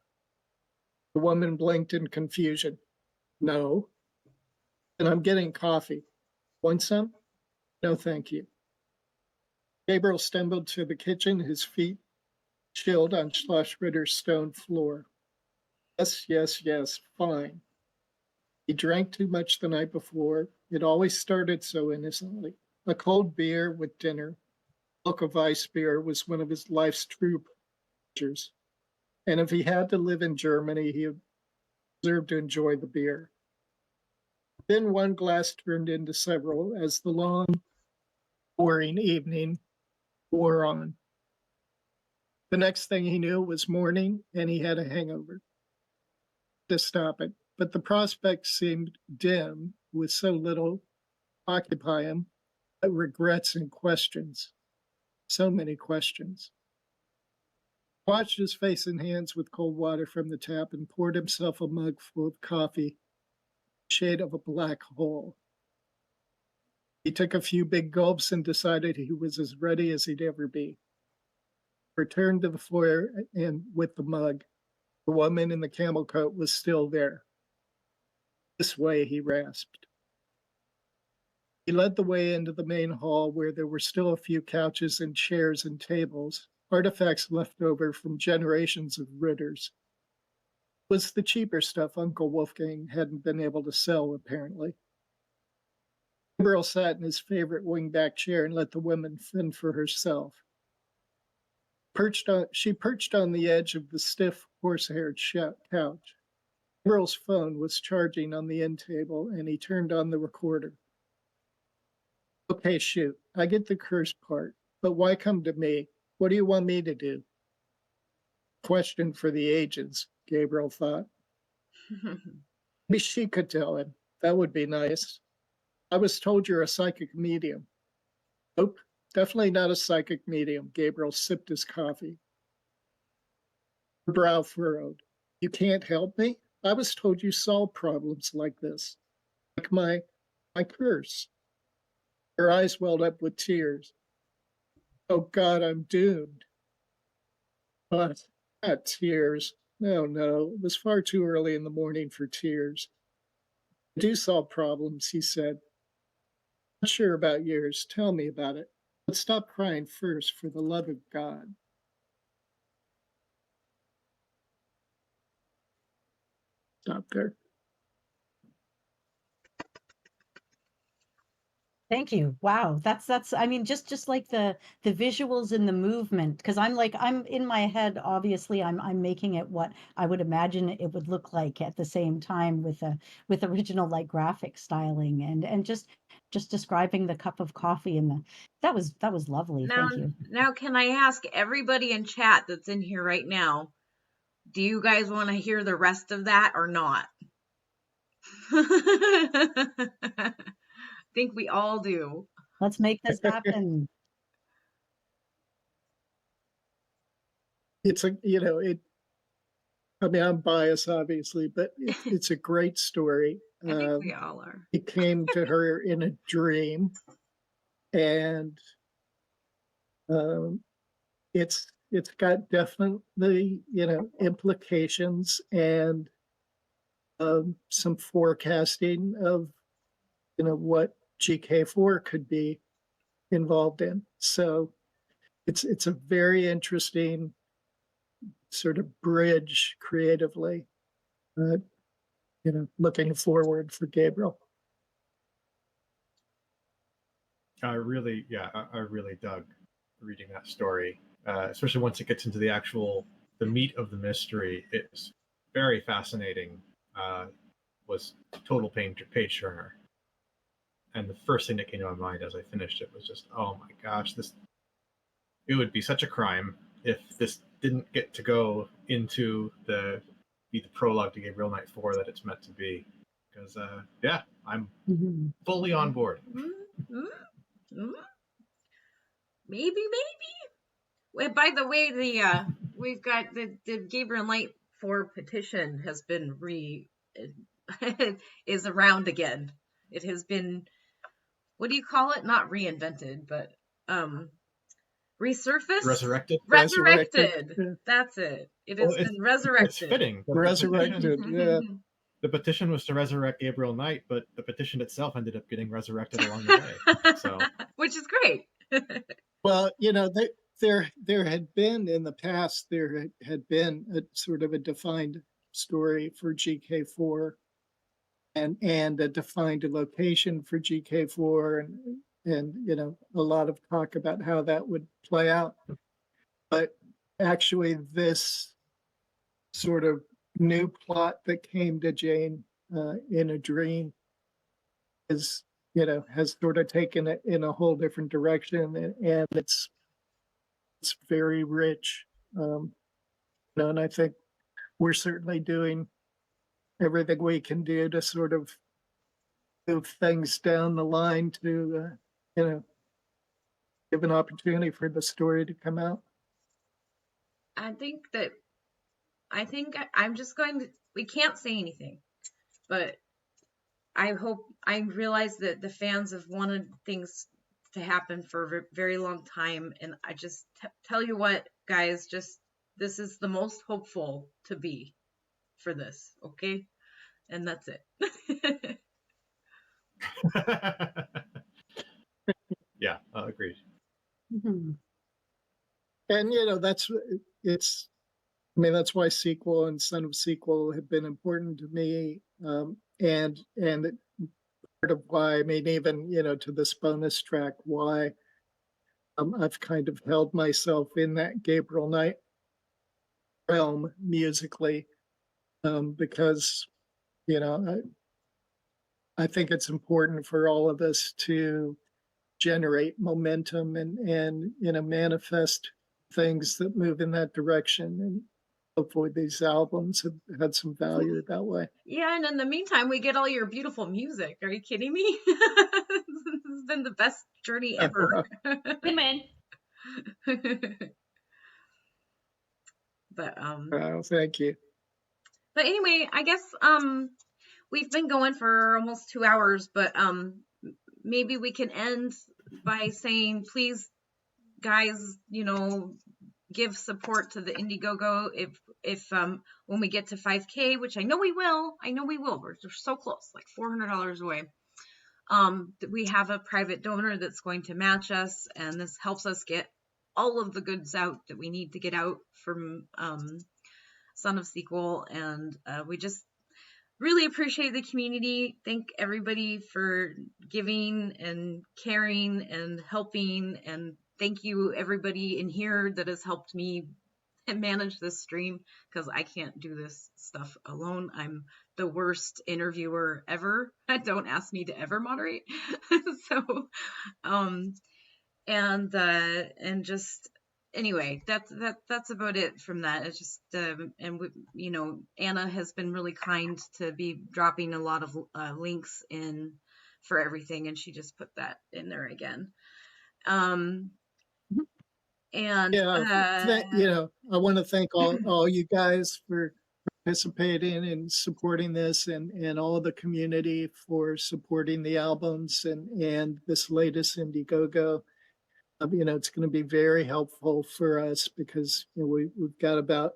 The woman blinked in confusion. No. And I'm getting coffee. Want some? No, thank you. Gabriel stumbled to the kitchen, his feet chilled on Slush Ritter's stone floor. Yes, fine. He drank too much the night before. It always started so innocently. A cold beer with dinner. Look of ice beer was one of his life's true pleasures. And if he had to live in Germany, he deserved to enjoy the beer. Then one glass turned into several as the long, boring evening wore on. The next thing he knew, it was morning, and he had a hangover. To stop it, but the prospects seemed dim with so little occupy him, regrets and questions. So many questions. Washed his face and hands with cold water from the tap and poured himself a mug full of coffee, shade of a black hole. He took a few big gulps and decided he was as ready as he'd ever be. Returned to the floor and with the mug. The woman in the camel coat was still there. This way, he rasped. He led the way into the main hall where there were still a few couches and chairs and tables, artifacts left over from generations of Ritters. It was the cheaper stuff Uncle Wolfgang hadn't been able to sell, apparently. Gabriel sat in his favorite wingback chair and let the woman fend for herself. She perched on the edge of the stiff, horse-haired couch. Gabriel's phone was charging on the end table, and he turned on the recorder. Okay, shoot, I get the curse part, but why come to me? What do you want me to do? Question for the ages, Gabriel thought. Maybe she could tell him. That would be nice. I was told you're a psychic medium. Nope, definitely not a psychic medium. Gabriel sipped his coffee. Her brow furrowed. You can't help me? I was told you solve problems like this. Like my curse. Her eyes welled up with tears. Oh God, I'm doomed. But not tears. No, it was far too early in the morning for tears. I do solve problems, he said. Not sure about yours. Tell me about it. But stop crying first, for the love of God. Stop there. Thank you. Wow. That's I mean just like the visuals and the movement, because I'm in my head, obviously I'm making it what I would imagine it would look like at the same time with original like graphic styling and just describing the cup of coffee and that was lovely. Thank you. Now can I ask everybody in chat that's in here right now, do you guys want to hear the rest of that or not? I think we all do. Let's make this happen. It's I mean, I'm biased, obviously, but it's a great story. I think we all are. It came to her in a dream, and it's got definitely implications and some forecasting of what GK4 could be involved in. So it's a very interesting sort of bridge creatively. Looking forward for Gabriel. I really dug reading that story, especially once it gets into the meat of the mystery. It's very fascinating. Was total page turner. And the first thing that came to my mind as I finished it was just, oh my gosh, it would be such a crime if this didn't get to go into be the prologue to Gabriel Knight 4 that it's meant to be. Because I'm fully on board. Maybe. Well, by the way, we've got the Gabriel Knight 4 petition has been is around again. It has been, what do you call it? Not reinvented, but resurfaced? Resurrected. That's it. It has been resurrected. It's fitting. Resurrected, yeah. The petition was to resurrect Gabriel Knight, but the petition itself ended up getting resurrected along the way. So, which is great. Well, there had been in the past, there had been a sort of a defined story for GK4 and a defined location for GK4 and a lot of talk about how that would play out. But actually this sort of new plot that came to Jane in a dream is has sort of taken it in a whole different direction, and it's very rich And I think we're certainly doing everything we can do to sort of move things down the line to, give an opportunity for the story to come out. I think I'm just going to, we can't say anything, but I realize that the fans have wanted things to happen for a very long time. And I just tell you what, guys, this is the most hopeful to be for this. Okay. And that's it. Yeah, agreed. Mhm. And, that's why sequel and Son of Sequel have been important to me. And part of why, even, to this bonus track, why I've kind of held myself in that Gabriel Knight realm musically, because, I think it's important for all of us to generate momentum and manifest things that move in that direction. And hopefully these albums have had some value that way. Yeah, and in the meantime, we get all your beautiful music. Are you kidding me? This has been the best journey ever. Amen. But Thank you. But anyway, I guess we've been going for almost 2 hours, but maybe we can end by saying, please, guys, give support to the Indiegogo if when we get to 5K, which I know we will. We're so close, like $400 away. We have a private donor that's going to match us, and this helps us get all of the goods out that we need to get out from Son of Sequel. And we just really appreciate the community. Thank everybody for giving and caring and helping, and thank you everybody in here that has helped me manage this stream, because I can't do this stuff alone. I'm the worst interviewer ever. Don't ask me to ever moderate. So and just anyway, that's about it from that. It's just and we, Anna has been really kind to be dropping a lot of links in for everything, and she just put that in there again. And I want to thank all you guys for participating and supporting this, and all the community for supporting the albums and this latest Indiegogo. It's going to be very helpful for us, because we've got about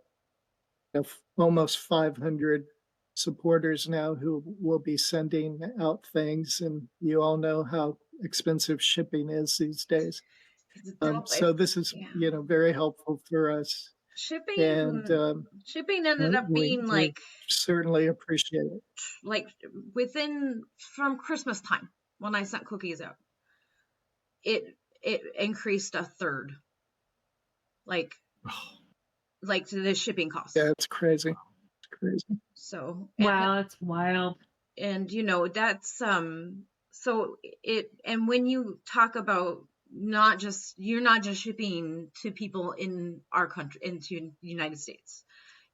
almost 500 supporters now who will be sending out things, and you all know how expensive shipping is these days. So this is very helpful for us, shipping and ended up being we certainly appreciate it. Like from Christmas time, when I sent cookies out, it increased a third, like the shipping cost. Yeah, it's crazy. So wow, that's wild. And that's so and when you talk about you're not just shipping to people in our country, into the United States,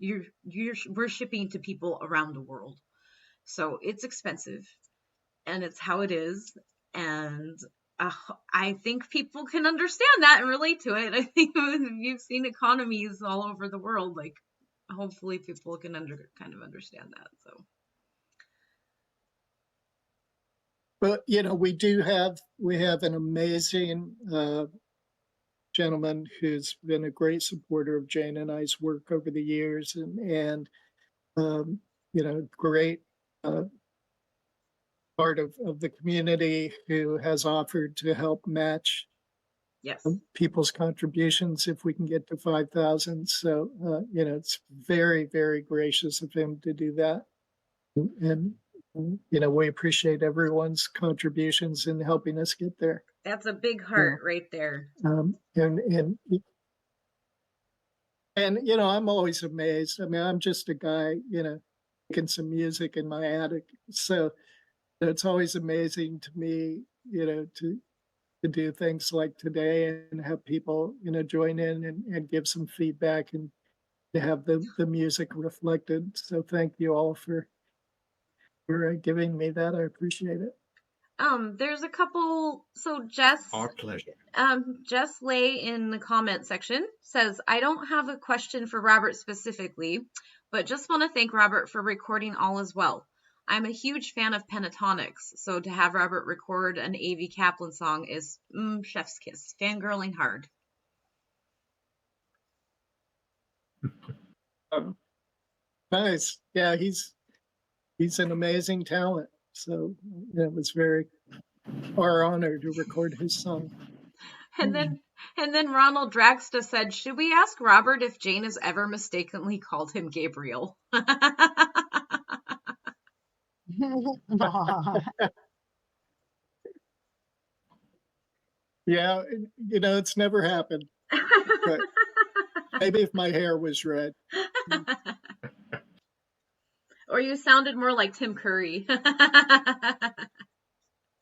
we're shipping to people around the world. So it's expensive, and it's how it is. And I think people can understand that and relate to it. I think you've seen economies all over the world. Like, hopefully people can kind of understand that. So. But we have an amazing gentleman who's been a great supporter of Jane and I's work over the years, and great part of the community, who has offered to help match people's contributions if we can get to 5,000. So it's very, very gracious of him to do that, and we appreciate everyone's contributions in helping us get there. That's a big heart right there. And I'm always amazed. I'm just a guy, making some music in my attic. So it's always amazing to me, to to do things like today and have people, join in and give some feedback and to have the music reflected. So thank you all for giving me that. I appreciate it. There's a couple. So Jess, Our pleasure. Jess Lay in the comment section says, I don't have a question for Robert specifically, but just want to thank Robert for recording all as well. I'm a huge fan of pentatonics, so to have Robert record an A.V. Kaplan song is chef's kiss, fangirling hard. Nice. Yeah, he's an amazing talent. So it was our honor to record his song. And then Ronald Dragsta said, should we ask Robert if Jane has ever mistakenly called him Gabriel? Yeah, it's never happened. But maybe if my hair was red. Or you sounded more like Tim Curry.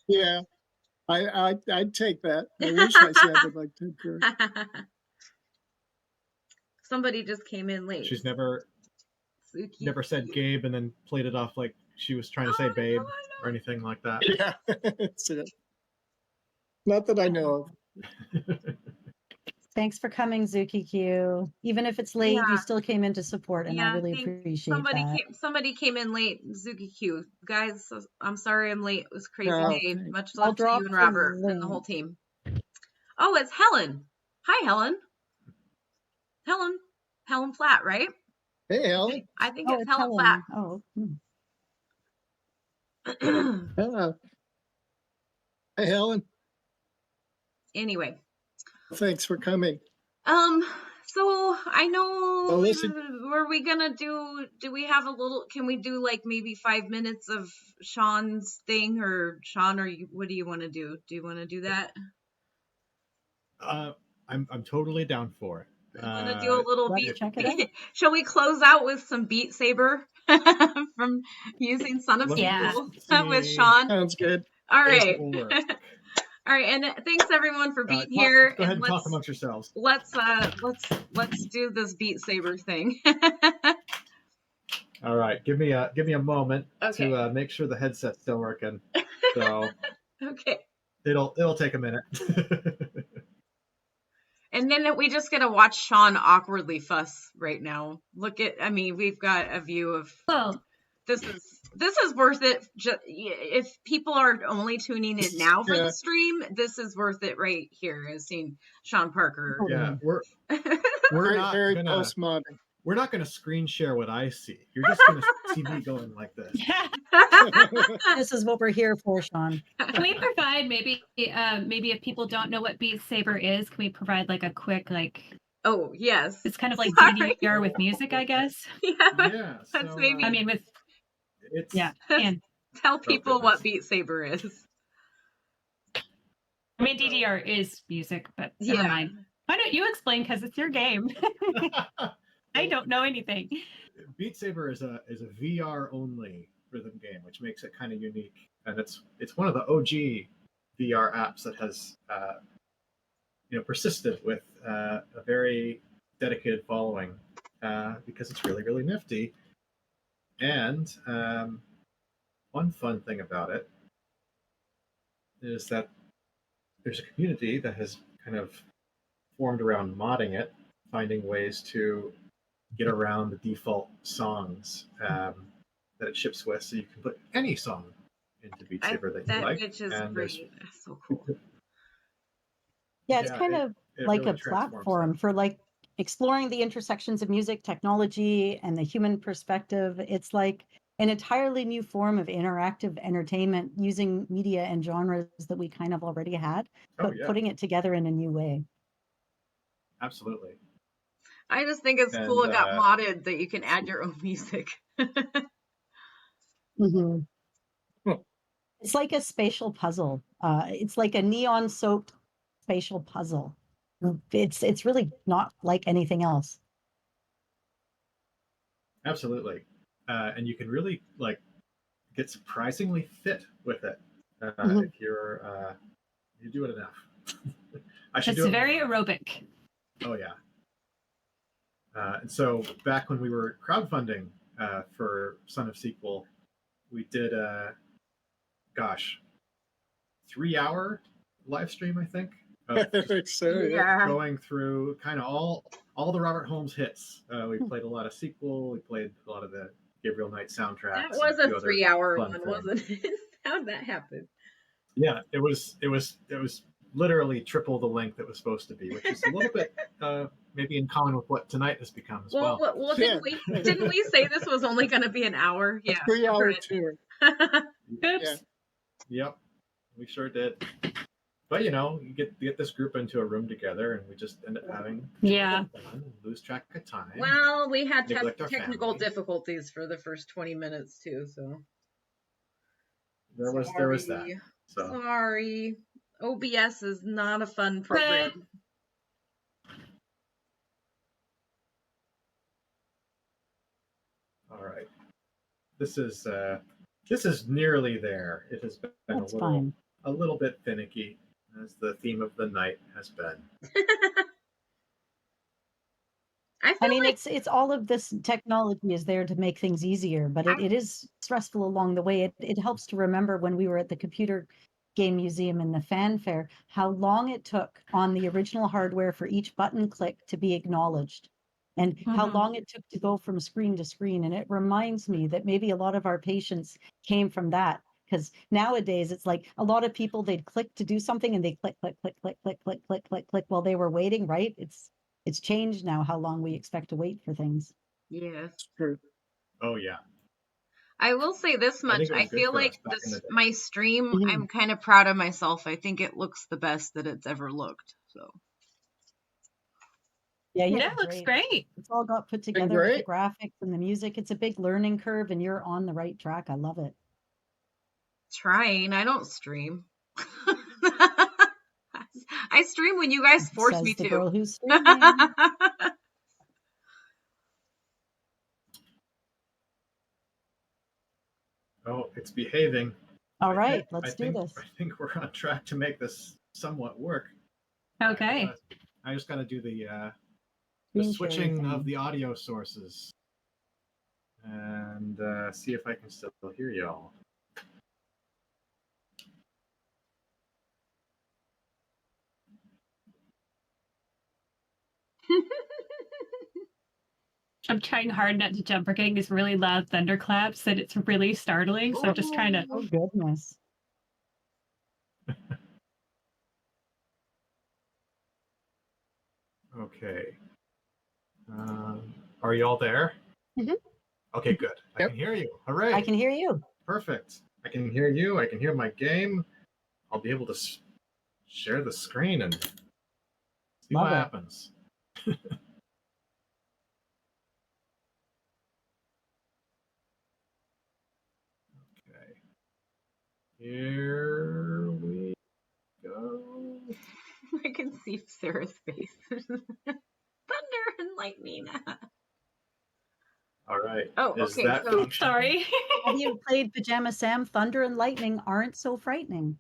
Yeah, I'd take that. I wish I sounded like Tim Curry. Somebody just came in late. She's never said Gabe and then played it off like she was trying to say babe or anything like that. Yeah, that's it. Not that I know of. Thanks for coming, Zuki Q. Even if it's late, you still came in to support, and I really appreciate that. Somebody came in late, Zuki Q. Guys, I'm sorry I'm late. It was a crazy day. Much I'll love to drop you and the Robert and the whole team. Oh, it's Helen. Hi, Helen. Helen Platt, right? Hey, Helen. I think it's Helen Platt. Oh. Hey, Helen. Anyway. Thanks for coming. So I know, Oh, listen. were we gonna do we have a little, can we do like maybe 5 minutes of Sean's thing, or Sean, or what do you want to do? Do you want to do that? I'm totally down for it. Want to do a little beat? Check it out. Shall we close out with some Beat Saber from using Son of School with Sean? Sounds good. All right. All right, and thanks everyone for being here. Go ahead and talk amongst yourselves. Let's do this Beat Saber thing. All right, give me a moment to make sure the headset's still working. So okay, it'll take a minute. And then we just gotta watch Sean awkwardly fuss right now. We've got a view of. Well, this is worth it. If people are only tuning in now for the stream, this is worth it right here. Is seeing Sean Parker. Yeah, we're not very gonna, postmodern. We're not going to screen share what I see. You're just going to see me going like this. This is what we're here for, Sean. Can we provide maybe if people don't know what Beat Saber is, can we provide like a quick Oh yes, it's kind of like DDR with music, I guess. Yeah, that's so, maybe. I mean, with it's and tell people what Beat Saber is. I mean, DDR is music, but never mind. Why don't you explain? Because it's your game. I don't know anything. Beat Saber is a VR only rhythm game, which makes it kind of unique, and it's one of the OG VR apps that has persisted with a very dedicated following because it's really, really nifty. And one fun thing about it is that there's a community that has kind of formed around modding it, finding ways to get around the default songs that it ships with, so you can put any song into Beat Saber that you like. Which is and great. That's so cool. Yeah, it's kind of like really a platform for like exploring the intersections of music, technology, and the human perspective. It's like an entirely new form of interactive entertainment using media and genres that we kind of already had, but putting it together in a new way. Absolutely. I just think it's cool it got modded that you can add your own music. Mm-hmm. It's like a spatial puzzle. It's like a neon-soaked spatial puzzle. It's really not like anything else. Absolutely. And you can really get surprisingly fit with it if you're You do it enough. I should It's do it very more. aerobic. Oh yeah. And so back when we were crowdfunding for Son of Sequel, we did a 3-hour live stream, I think, of just Yeah. going through kind of all the Robert Holmes hits. We played a lot of Sequel. We played a lot of the Gabriel Knight soundtracks. That and was few a other 3-hour fun one, things. wasn't it? How'd that happen? Yeah, it was literally triple the length it was supposed to be, which is a little bit maybe in common with what tonight has become as well. Well, didn't we say this was only going to be an hour? Yeah. 3-hour tour. Oops. Yep, we sure did. But you know, you get this group into a room together, and we just end up having fun and lose track of time. Well, we had neglect our technical family. difficulties for the first 20 minutes too, so There was that. So sorry. OBS is not a fun program. all right, this is nearly there. It has been a little bit finicky, as the theme of the night has been. I mean, it's all of this technology is there to make things easier, but it is stressful along the way. It helps to remember when we were at the Computer Game Museum in the fanfare, how long it took on the original hardware for each button click to be acknowledged, and how long it took to go from screen to screen. And it reminds me that maybe a lot of our patience came from that, because nowadays it's like a lot of people, they'd click to do something and they click, click, click, click, click, click, click, click, click while they were waiting, right? It's changed now how long we expect to wait for things. Yes. True. Oh yeah. I will say this much. I feel like my stream, Mhm. I'm kind of proud of myself. I think it looks the best that it's ever looked. So Yeah, you That did looks great. It's all got put together with the graphics and the music. It's a big learning curve, and you're on the right track. I love it. trying. I don't stream. I stream when you guys force Says me the to. girl who's streaming. Oh, it's behaving. All right, let's do this. I think we're on track to make this somewhat work. Okay. I just got to do the Screen switching sharing of the audio sources and see if I can still hear y'all. I'm trying hard not to jump. We're getting these really loud thunderclaps that it's really startling. So I'm just trying to. Oh goodness. Okay. Are you all there? Mhm. Okay, good. I can hear you. Hooray! I can hear you. Perfect. I can hear you. I can hear my game. I'll be able to share the screen and see Love what it. happens. Okay. Here we go. I can see Sarah's face. Thunder and lightning. All right. Oh, Is okay. that So, function? Sorry. Have you played Pajama Sam? Thunder and lightning aren't so frightening.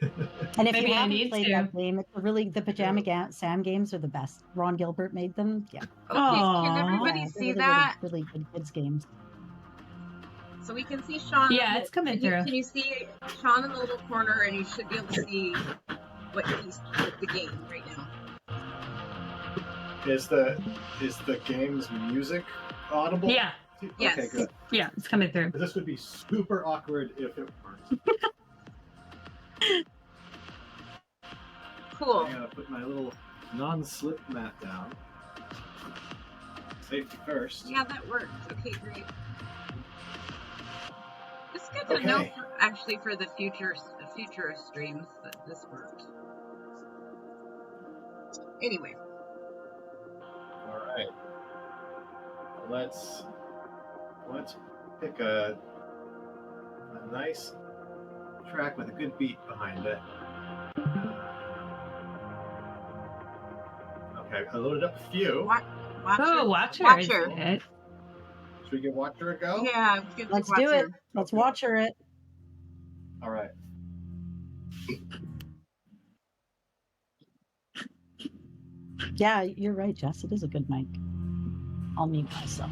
And if Maybe you I haven't need played to. that game, it's the Pajama Sam games are the best. Ron Gilbert made them. Yeah. okay, can everybody Yeah, see they're that? really good kids games. So we can see Sean. Yeah, it's coming through. Can you see Sean in the little corner, and you should be able to see what he's the game right now. Is the game's music audible? Yeah. Yes. Okay, good. Yeah, it's coming through. This would be super awkward if it weren't. Cool. I gotta put my little non-slip mat down. Safety first. Yeah, that works. Okay, great. It's good to know, actually, for the future streams that this works. Anyway. All right. Let's pick a nice track with a good beat behind it. Okay, I loaded up a few. Watcher. Is it? Should we give Watcher a go? Yeah, let's do it. Let's Watcher it. All right. Yeah, you're right, Jess. It is a good mic. I'll mute myself.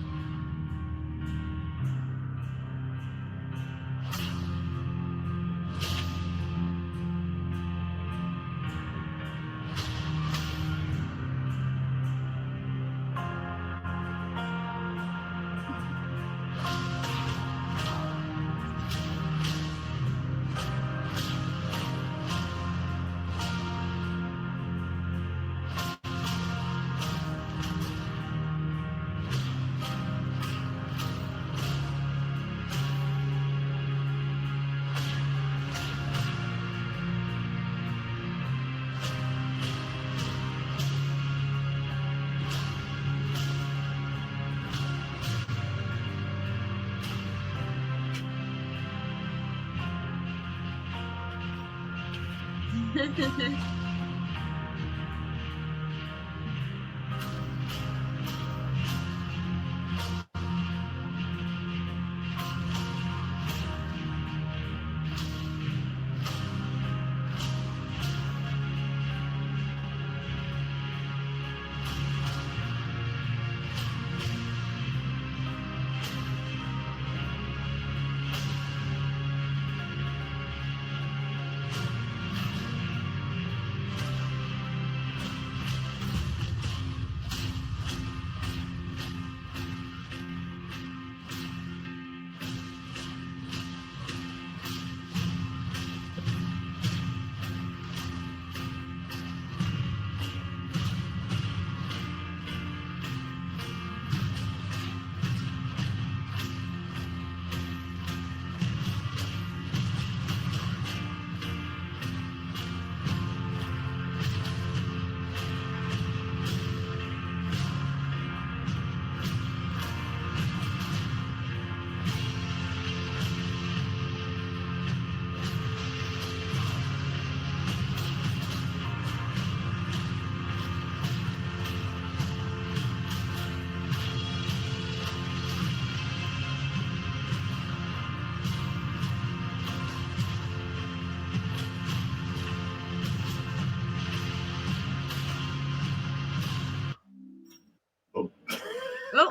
Oh.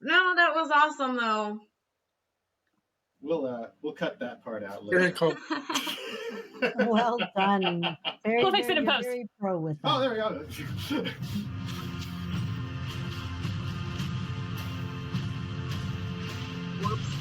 No, that was awesome though. We'll cut that part out Very later. cool. Well done. Very, We'll fix it in you're post. very pro with that. Oh, there we go. Whoops.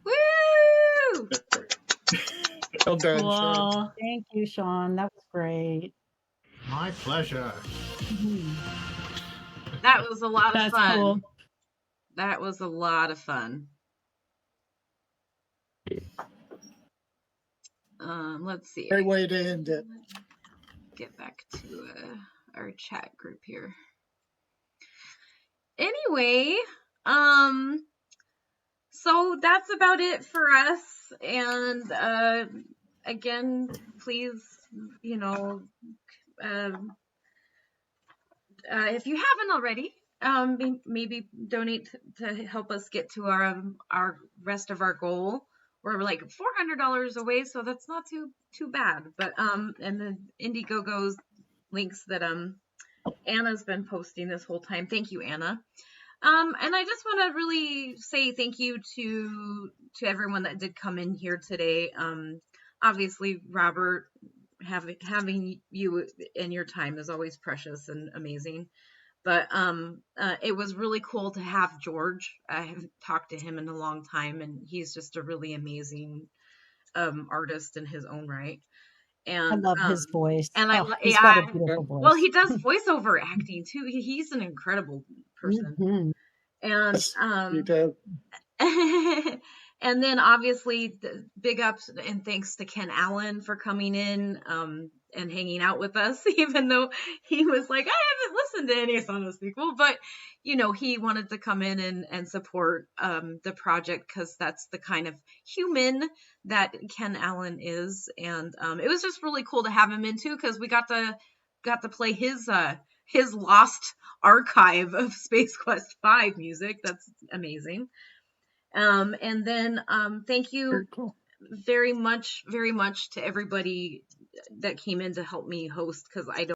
Woo! Well done, Sean. Cool. Thank you, Sean. That was great. My pleasure. Mhm. That was a lot of That's fun. cool. That was a lot of fun. Let's see. Great way to end it. Get back to our chat group here. Anyway, so that's about it for us. And again, please, you know, if you haven't already, maybe donate to help us get to our rest of our goal. We're like $400 away, so that's not too bad. But and the Indiegogo's links that Anna's been posting this whole time. Thank you, Anna. And I just want to really say thank you to everyone that did come in here today. Obviously, Robert, having you in your time is always precious and amazing. But it was really cool to have George. I haven't talked to him in a long time, and he's just a really amazing artist in his own right. And I love his voice. And he's got a beautiful voice. well, he does voiceover acting too. He's an incredible person. Mhm. And Yes, you do. And then obviously big ups and thanks to Ken Allen for coming in and hanging out with us, even though he was like, I haven't listened to any Sono sequel, but you know, he wanted to come in and support the project because that's the kind of human that Ken Allen is. And it was just really cool to have him in too, because we got to play his lost archive of Space Quest 5 music. That's amazing. And then thank you Very cool. very much to everybody that came in to help me host, because I don't